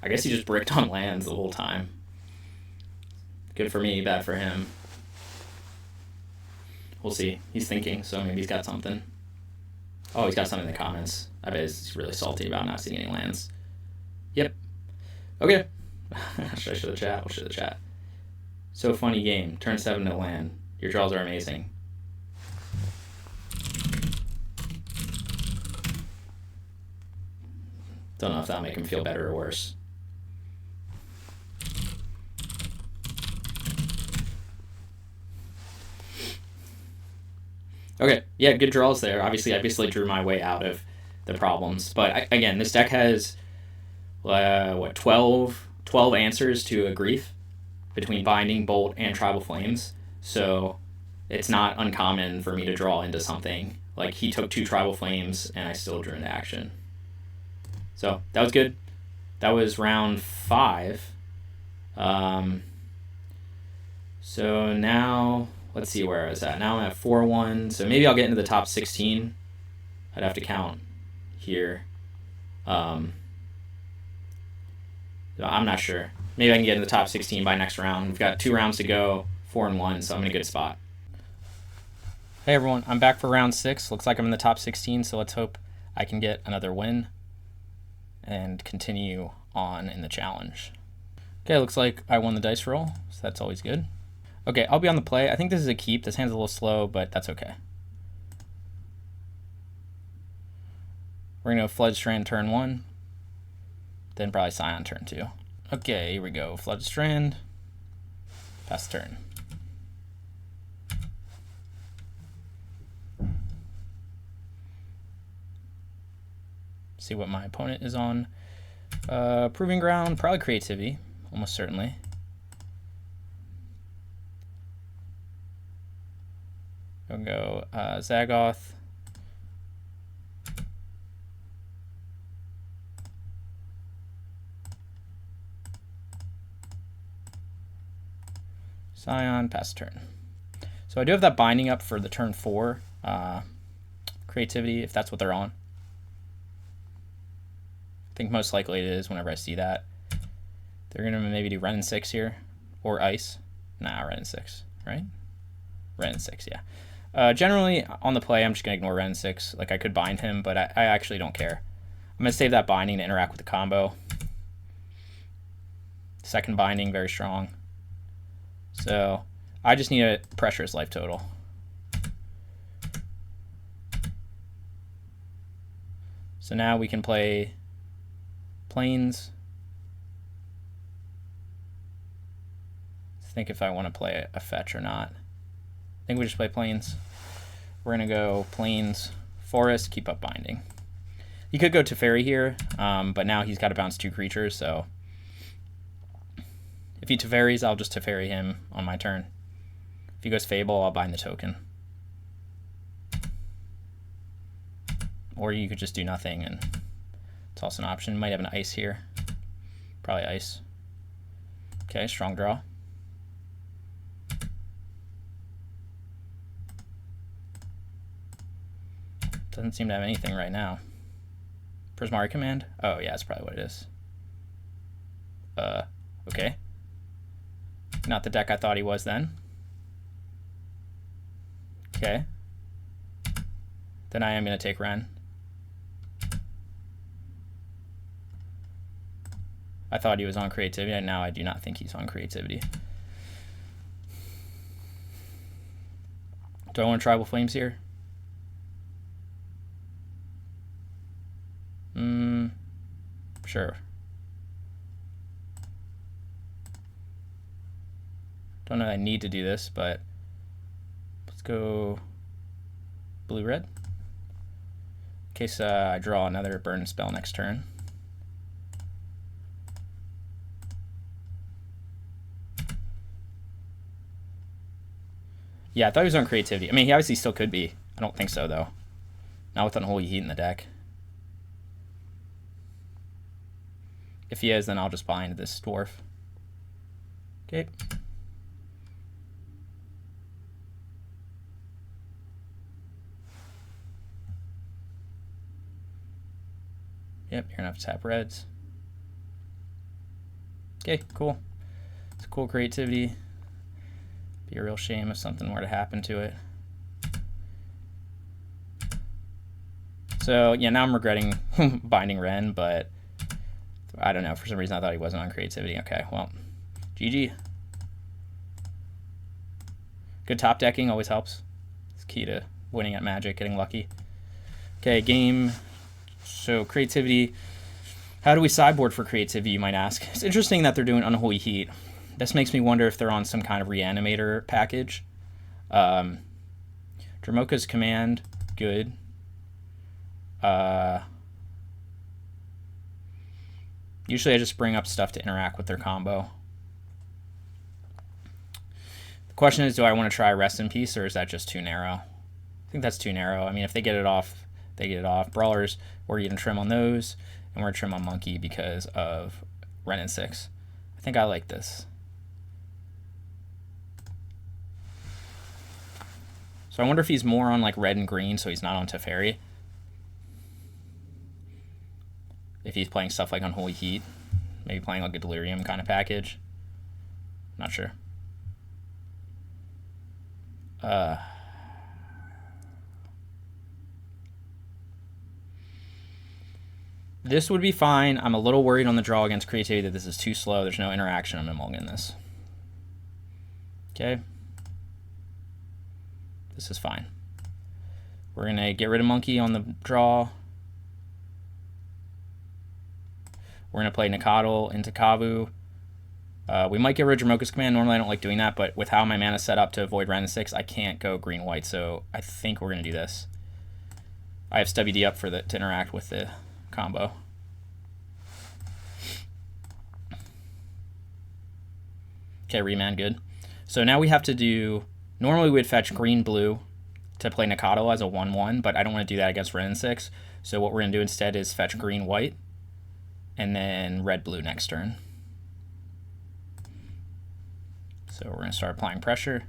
I guess he just bricked on lands the whole time. Good for me, bad for him. We'll see. He's thinking, so maybe he's got something. Oh, he's got something in the comments. I bet he's really salty about not seeing any lands. Yep. Okay. Should I show the chat? I'll show the chat. So funny game. Turn 7 to land. Your draws are amazing. Don't know if that'll make him feel better or worse. Okay, yeah, good draws there. Obviously, I basically drew my way out of the problems. But again, this deck has, 12 answers to a grief between Binding, Bolt, and Tribal Flames. So it's not uncommon for me to draw into something. Like, he took 2 Tribal Flames, and I still drew into action. So that was good. That was round 5. So now, let's see where I was at. Now I'm at 4-1. So maybe I'll get into the top 16. I'd have to count here. I'm not sure. Maybe I can get in the top 16 by next round. We've got 2 rounds to go, 4-1, so I'm in a good spot. Hey everyone, I'm back for round 6. Looks like I'm in the top 16, so let's hope I can get another win and continue on in the challenge. Okay, looks like I won the dice roll, so that's always good. Okay, I'll be on the play. I think this is a keep. This hand's a little slow, but that's okay. We're going to Flood Strand turn 1, then probably Scion turn 2. Okay, here we go. Flood Strand, pass the turn. See what my opponent is on. Proving Ground, probably Creativity, almost certainly. We'll go Zagoth. Scion, pass turn. So I do have that Binding up for the turn 4 Creativity, if that's what they're on. I think most likely it is whenever I see that. They're going to maybe do Ren 6 here, or Ice. Nah, Ren 6, right? Ren 6, yeah. Generally, on the play, I'm just going to ignore Ren 6. Like, I could bind him, but I actually don't care. I'm going to save that Binding to interact with the combo. Second Binding, very strong. So, I just need to pressure his life total. So now we can play Plains. Think if I want to play a fetch or not. I think we just play Plains. We're going to go Plains, Forest, keep up Binding. He could go Teferi here, but now he's got to bounce 2 creatures, so if he Teferis, I'll just Teferi him on my turn. If he goes Fable, I'll bind the token. Or you could just do nothing, and it's also an option. Might have an Ice here. Probably Ice. Okay, strong draw. Doesn't seem to have anything right now. Prismari Command? Oh yeah, that's probably what it is. Okay. Not the deck I thought he was then. Okay. Then I am going to take Ren. I thought he was on Creativity, and now I do not think he's on Creativity. Do I want Tribal Flames here? Sure. Don't know that I need to do this, but let's go blue-red. In case I draw another burn spell next turn. Yeah, I thought he was on Creativity. I mean, he obviously still could be. I don't think so, though. Not with Unholy Heat in the deck. If he is, then I'll just bind this dwarf. Okay. Yep, you're gonna have to tap reds. Okay, cool. It's cool Creativity. Be a real shame if something were to happen to it. So yeah, now I'm regretting binding Ren, but I don't know. For some reason, I thought he wasn't on creativity. Okay, well, GG. Good top decking always helps. It's key to winning at Magic, getting lucky. Okay, game. So creativity. How do we sideboard for creativity, you might ask? It's interesting that they're doing Unholy Heat. This makes me wonder if they're on some kind of reanimator package. Dramoka's command, good. Usually I just bring up stuff to interact with their combo. The question is, do I want to try Rest in Peace, or is that just too narrow? I think that's too narrow. I mean, if they get it off, they get it off. Brawlers, we're going to trim on those, and we're going to trim on Monkey because of Ren and 6. I think I like this. So I wonder if he's more on like red and green, so he's not on Teferi. If he's playing stuff like Unholy Heat, maybe playing like a Delirium kind of package. Not sure. This would be fine. I'm a little worried on the draw against creativity that this is too slow. There's no interaction. I'm mulligan this. Okay. This is fine. We're going to get rid of Monkey on the draw. We're going to play Nikadal into Kavu. We might get rid of Dramoka's command. Normally I don't like doing that, but with how my mana is set up to avoid Ren and 6, I can't go green-white, so I think we're going to do this. I have Stubby D up for to interact with the combo. Okay, remand, good. So now we have to do... Normally we would fetch green-blue to play Nikadal as a 1-1, but I don't want to do that against Ren and 6. So what we're going to do instead is fetch green-white, and then red-blue next turn. So we're going to start applying pressure.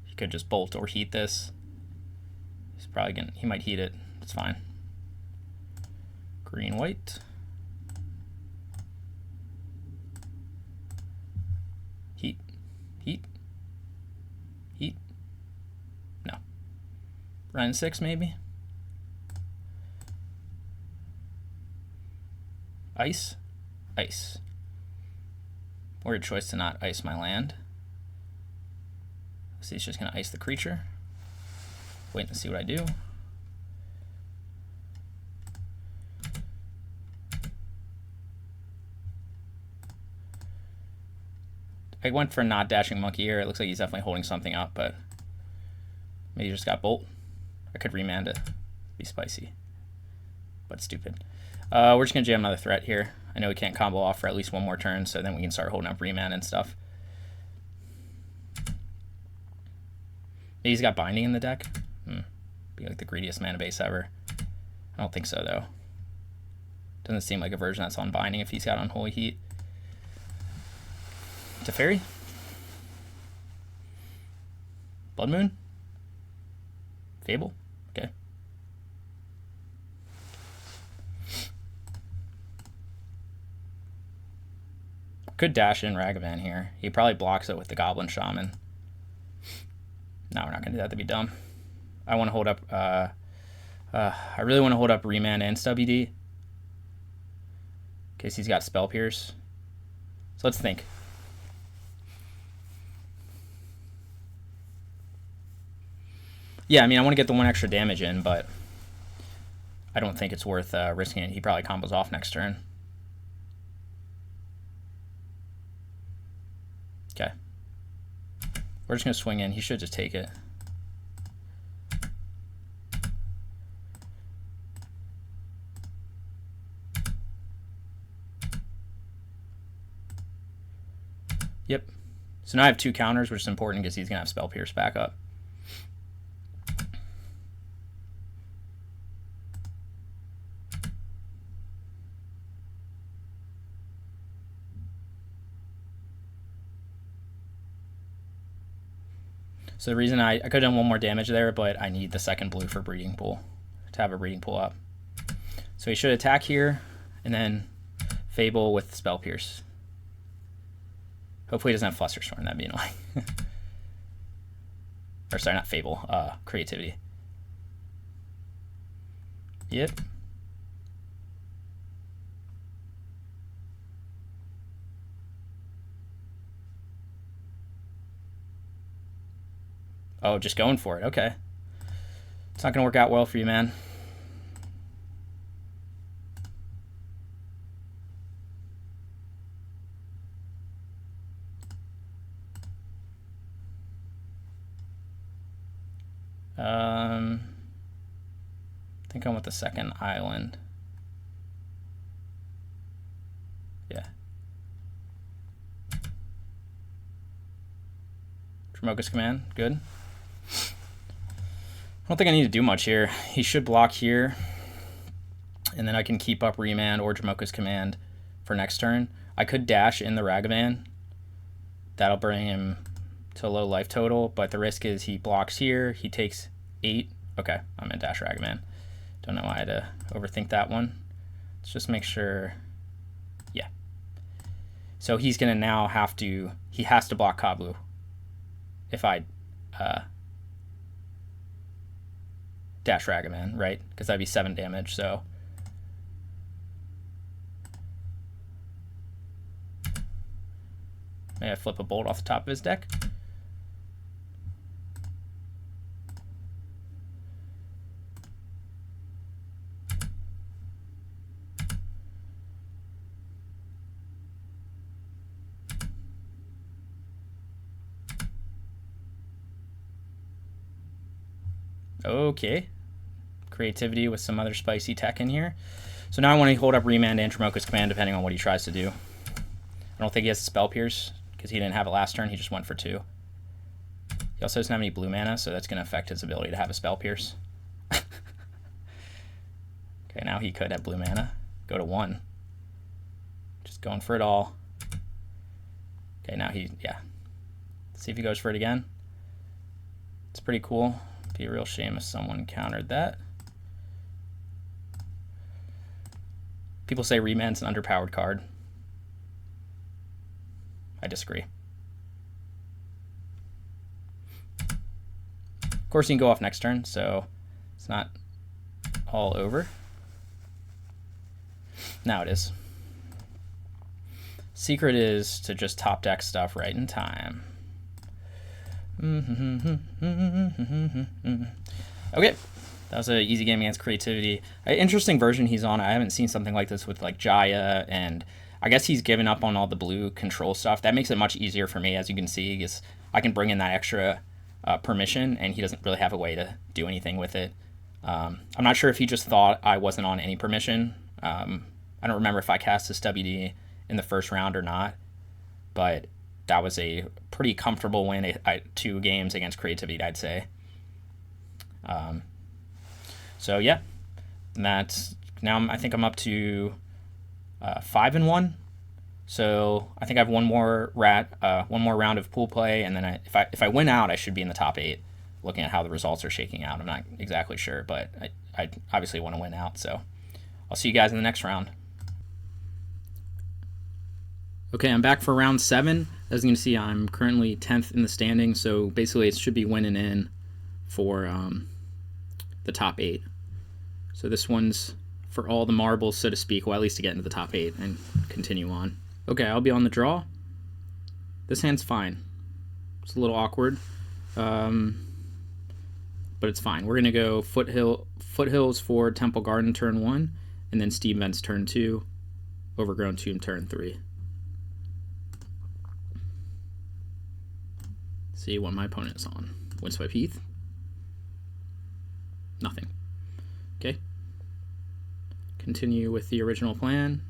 He could just bolt or heat this. He's probably going to... He might heat it. It's fine. Green-white. Heat. Heat. Heat. No. Ren 6 maybe? Ice. Ice. Weird choice to not ice my land. So he's just going to ice the creature. Wait and see what I do. I went for not dashing Monkey here. It looks like he's definitely holding something up, but maybe he just got Bolt. I could remand it. Be spicy, but stupid. We're just going to jam another threat here. I know we can't combo off for at least one more turn, so then we can start holding up remand and stuff. Maybe he's got Binding in the deck. Be like the greediest mana base ever. I don't think so, though. Doesn't seem like a version that's on Binding if he's got Unholy Heat. Teferi? Blood Moon? Fable? Okay. Could dash in Ragavan here. He probably blocks it with the Goblin Shaman. No, we're not going to do that. That'd be dumb. I want to hold up... I really want to hold up Remand and Stubby D. In case he's got Spell Pierce. So let's think. Yeah, I mean, I want to get the one extra damage in, but I don't think it's worth risking it. He probably combos off next turn. Okay. We're just going to swing in. He should just take it. Yep. So now I have 2 counters, which is important because he's going to have Spell Pierce back up. So the reason I could have done one more damage there, but I need the second blue for Breeding Pool to have a Breeding Pool up. So he should attack here and then Fable with Spell Pierce. Hopefully he doesn't have Flusterstorm. That'd be annoying. Or sorry, not Fable. Creativity. Yep. Oh, just going for it. Okay. It's not going to work out well for you, man. I think I want the second island. Yeah. Dromoka's Command, good. I don't think I need to do much here. He should block here, and then I can keep up Remand or Dromoka's Command for next turn. I could dash in the Ragavan. That'll bring him to a low life total, but the risk is he blocks here, he takes 8. Okay, I'm in dash Ragavan. Don't know why I had to overthink that one. Let's just make sure. Yeah. So he's going to now have to, he has to block Kablu if I dash Ragavan, right? Because that'd be 7 damage, so. May I flip a bolt off the top of his deck? Okay. Creativity with some other spicy tech in here. So now I want to hold up Remand and Dromoka's Command depending on what he tries to do. I don't think he has a Spell Pierce because he didn't have it last turn. He just went for 2. He also doesn't have any blue mana, so that's going to affect his ability to have a Spell Pierce. Okay, now he could have blue mana. Go to 1. Just going for it all. Okay, now yeah. Let's see if he goes for it again. It's pretty cool. Be a real shame if someone countered that. People say Remand's an underpowered card. I disagree. Of course, he can go off next turn, so it's not all over. Now it is. Secret is to just top deck stuff right in time. Okay, that was an easy game against Creativity. An interesting version he's on. I haven't seen something like this with like Jaya, and I guess he's given up on all the blue control stuff. That makes it much easier for me, as you can see, because I can bring in that extra permission, and he doesn't really have a way to do anything with it. I'm not sure if he just thought I wasn't on any permission. I don't remember if I cast this WD in the first round or not, but that was a pretty comfortable win at 2 games against Creativity, I'd say. So yeah, that's now I think I'm up to 5-1. So I think I have one more round of pool play, and then if I win out, I should be in the top 8. Looking at how the results are shaking out, I'm not exactly sure, but I obviously want to win out. So I'll see you guys in the next round. Okay, I'm back for round 7. As you can see, I'm currently 10th in the standing, so basically it should be winning in for the top 8. So this one's for all the marbles, so to speak, well, at least to get into the top 8 and continue on. Okay, I'll be on the draw. This hand's fine. It's a little awkward, but it's fine. We're going to go Foothills for Temple Garden turn 1, and then Steam Vents turn 2, Overgrown Tomb turn 3. See what my opponent is on. Windswipe Heath. Nothing. Okay. Continue with the original plan.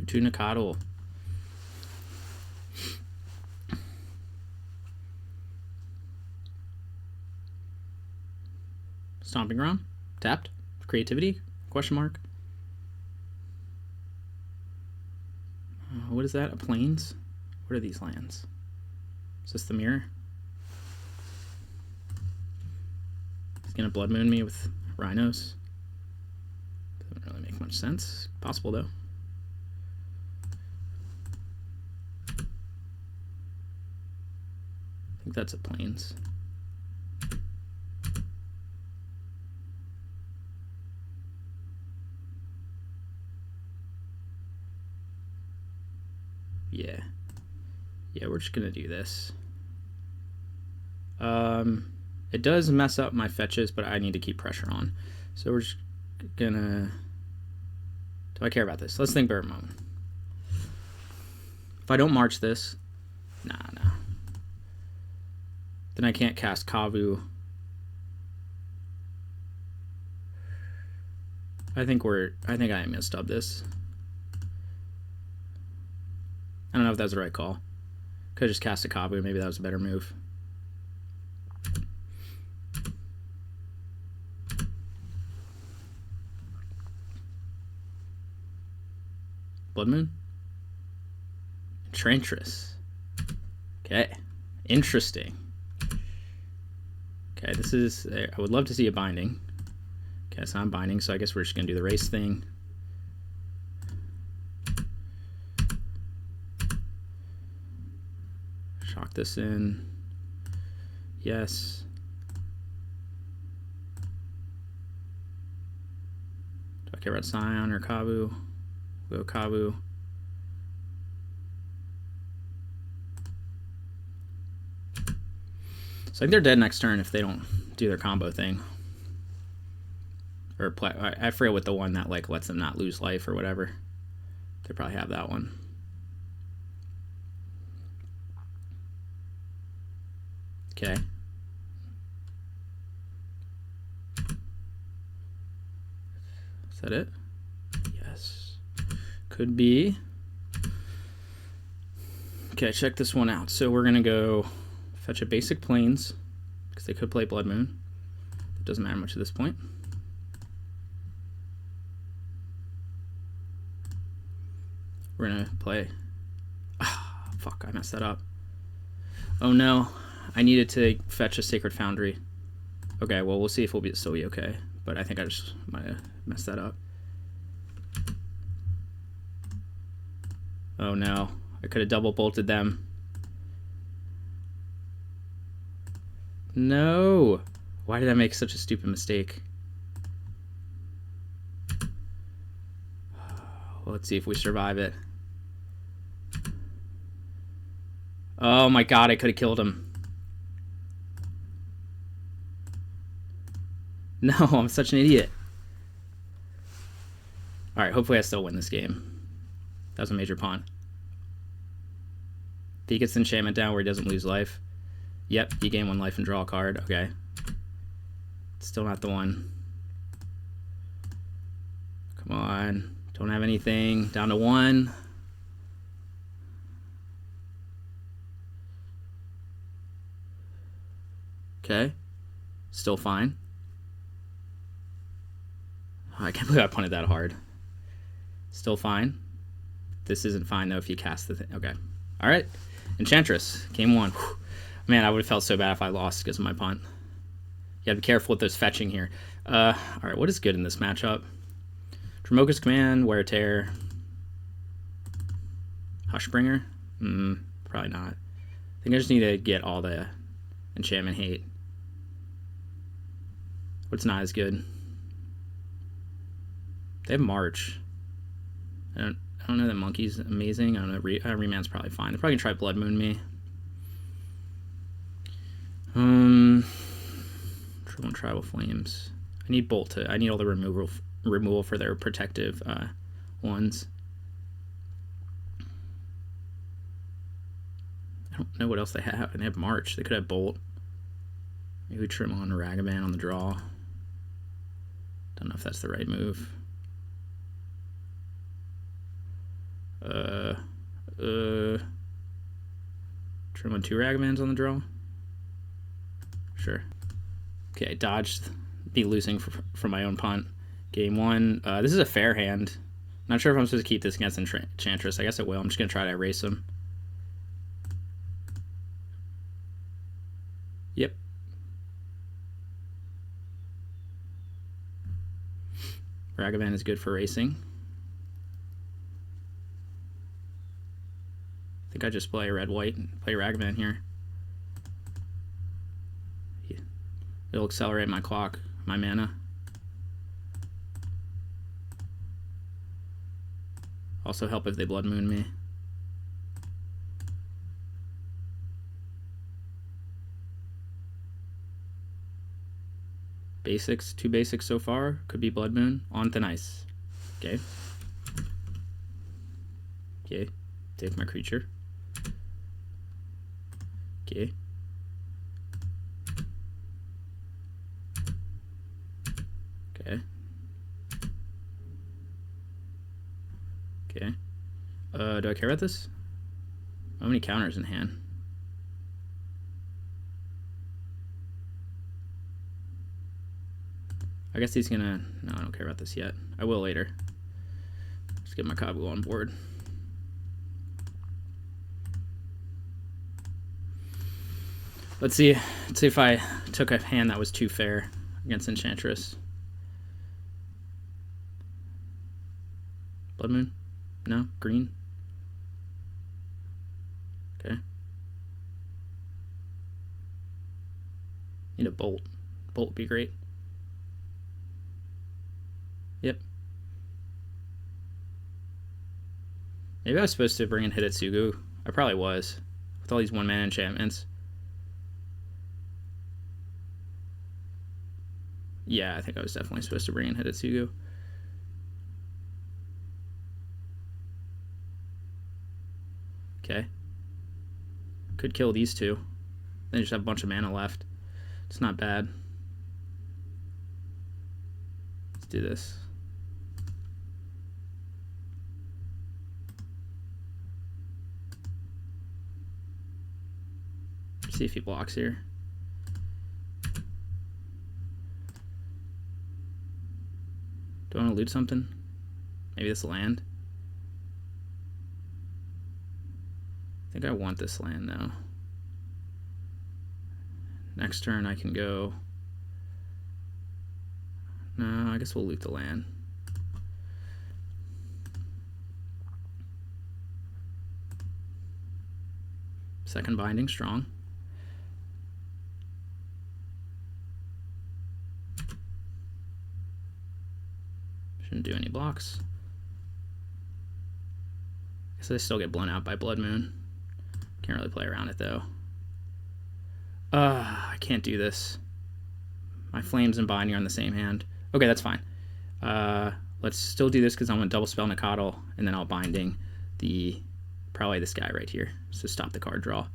Two Nakadal. Stomping Ground, tapped. Creativity, question mark. What is that, a plains? What are these lands? Is this the mirror? gonna Blood Moon me with Rhinos. Doesn't really make much sense. Possible though. I think that's a Plains. Yeah. Yeah, we're just gonna do this. It does mess up my fetches, but I need to keep pressure on. So we're just gonna... Do I care about this? Let's think Bear Moment. If I don't march this... Nah. Then I can't cast Kavu. I think I am gonna stub this. I don't know if that's the right call. Could've just cast a Kavu, maybe that was a better move. Blood Moon? Enchantress. Okay. Interesting. Okay, this is... I would love to see a binding. Okay, it's not binding, so I guess we're just going to do the race thing. Shock this in. Yes. Do I care about Scion or Kavu? We'll go Kavu. So I think they're dead next turn if they don't do their combo thing. Or play, I forget what the one that like lets them not lose life or whatever. They probably have that one. Okay. Is that it? Yes. Could be. Okay, check this one out. So we're gonna go fetch a basic Plains because they could play Blood Moon. It doesn't matter much at this point. We're gonna play. Ah, fuck! I messed that up. Oh no! I needed to fetch a Sacred Foundry. Okay, well we'll see if we'll be still be okay. But I think I just might have messed that up. Oh no! I could have double bolted them. No! Why did I make such a stupid mistake? Well, let's see if we survive it. Oh my god, I could have killed him. No, I'm such an idiot. Alright, hopefully I still win this game. That was a major pawn. If he gets the enchantment down where he doesn't lose life. Yep, you gain 1 life and draw a card. Okay. Still not the one. Come on. Don't have anything. Down to 1. Okay. Still fine. Oh, I can't believe I punted that hard. Still fine. This isn't fine though if you cast the thing. Okay. Alright. Enchantress. Game 1. Whew. Man, I would have felt so bad if I lost because of my punt. You gotta be careful with those fetching here. Alright, what is good in this matchup? Dromoka's Command, Wear Tear. Hushbringer? Probably not. I think I just need to get all the enchantment hate. What's not as good? They have March. I don't know that Monkey's amazing. I don't know. Remand's probably fine. They're probably gonna try Blood Moon me. Tribal Flames. I need Bolt to. I need all the removal for their protective ones. I don't know what else they have. And they have March. They could have Bolt. Maybe trim on Ragavan on the draw. Don't know if that's the right move. Trim on 2 Ragavans on the draw. Sure. Okay, I dodged be losing from my own punt. Game 1. This is a fair hand. Not sure if I'm supposed to keep this against Enchantress. I guess I will. I'm just going to try to erase him. Yep. Ragavan is good for racing. I think I just play red-white and play Ragavan here. It'll accelerate my clock, my mana. Also help if they Blood Moon me. Basics, 2 basics so far. Could be Blood Moon. On thin ice. Okay. Okay. Take my creature. Okay. Okay. Okay. Do I care about this? How many counters in hand? I guess he's gonna... No, I don't care about this yet. I will later. Let's get my Kabu on board. Let's see if I took a hand that was too fair against Enchantress. Blood Moon? No? Green? Okay. Need a Bolt. Bolt would be great. Yep. Maybe I was supposed to bring in Hidetsugu. I probably was. With all these 1-mana enchantments. Yeah, I think I was definitely supposed to bring in Hidetsugu. Okay. Could kill these two. Then just have a bunch of mana left. It's not bad. Let's do this. See if he blocks here. Do I want to loot something? Maybe this land? I think I want this land though. Next turn I can go... No, I guess we'll loot the land. Second binding, strong. Shouldn't do any blocks. Guess I still get blown out by Blood Moon. Can't really play around it though. I can't do this. My Flames and Binding are on the same hand. Okay, that's fine. Let's still do this because I'm going to double spell Nacatl, and then I'll Binding the probably this guy right here. So stop the card draw.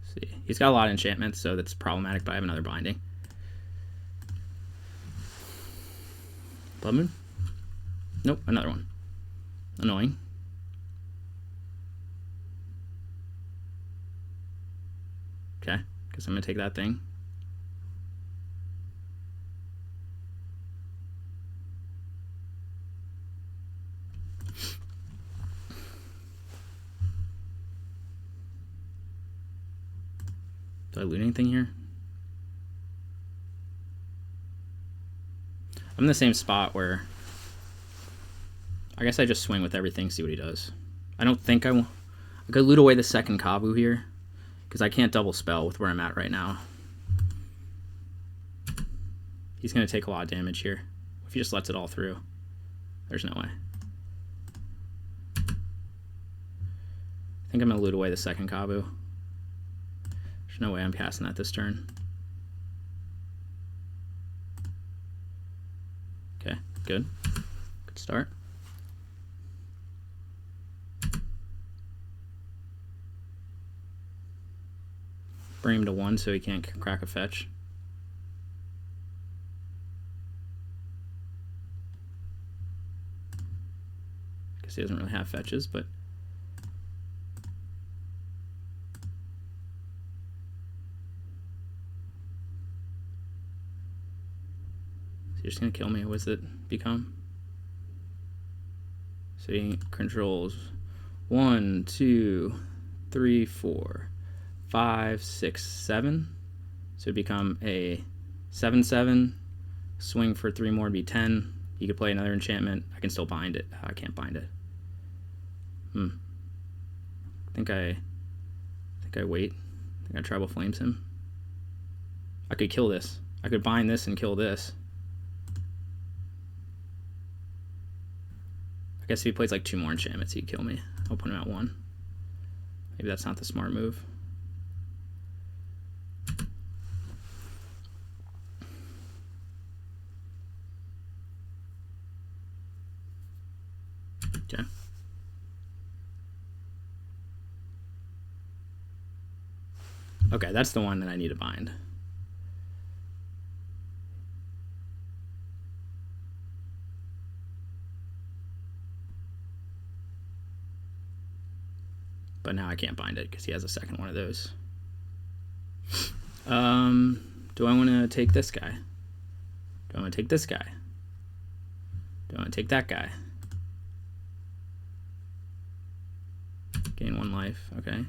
See, he's got a lot of enchantments, so that's problematic, but I have another Binding. Blood Moon? Nope, another one. Annoying. Okay, guess I'm gonna take that thing. Do I loot anything here? I'm in the same spot where I guess I just swing with everything, see what he does. I don't think I could loot away the second Kabu here because I can't double spell with where I'm at right now. He's going to take a lot of damage here if he just lets it all through. There's no way. I think I'm going to loot away the second Kabu. There's no way I'm casting that this turn. Okay, good. Good start. Bring him to 1 so he can't crack a fetch. Guess he doesn't really have fetches, but is he just gonna kill me? What's it become? So he controls 1, 2, 3, 4, 5, 6, 7. So it'd become a 7/7. Swing for 3 more would be 10. He could play another enchantment. I can still bind it. I can't bind it. I think I wait. I think I Tribal Flames him. I could kill this. I could bind this and kill this. I guess if he plays like 2 more enchantments, he'd kill me. I'll put him at 1. Maybe that's not the smart move. Okay. Okay, that's the one that I need to bind. But now I can't bind it because he has a second one of those. Do I want to take this guy? Do I want to take this guy? Do I want to take that guy? Gain 1 life. Okay.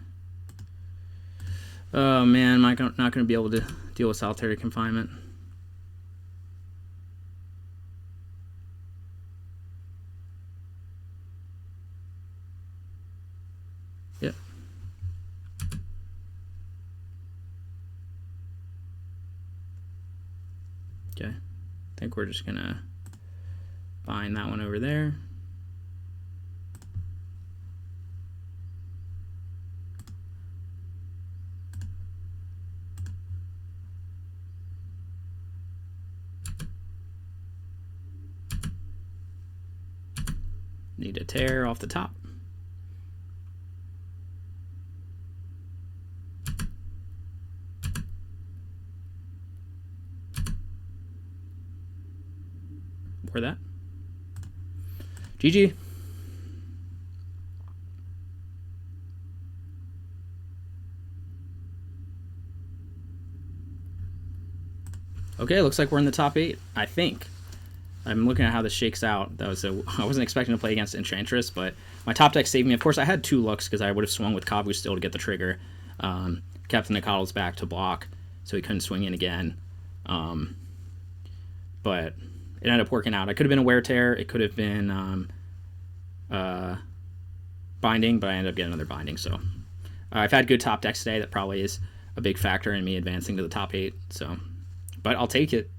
Oh man, am I not going to be able to deal with solitary confinement? Yep. Okay. I think we're just going to bind that one over there. Need a tear off the top. Or that. GG. Okay, looks like we're in the top 8, I think. I'm looking at how this shakes out. I wasn't expecting to play against Enchantress, but my top deck saved me. Of course, I had 2 looks because I would have swung with Kabu still to get the trigger. Captain Nicottle's back to block, so he couldn't swing in again. But it ended up working out. I could have been a wear tear. It could have been binding, but I ended up getting another binding. So I've had good top decks today. That probably is a big factor in me advancing to the top 8. So, but I'll take it.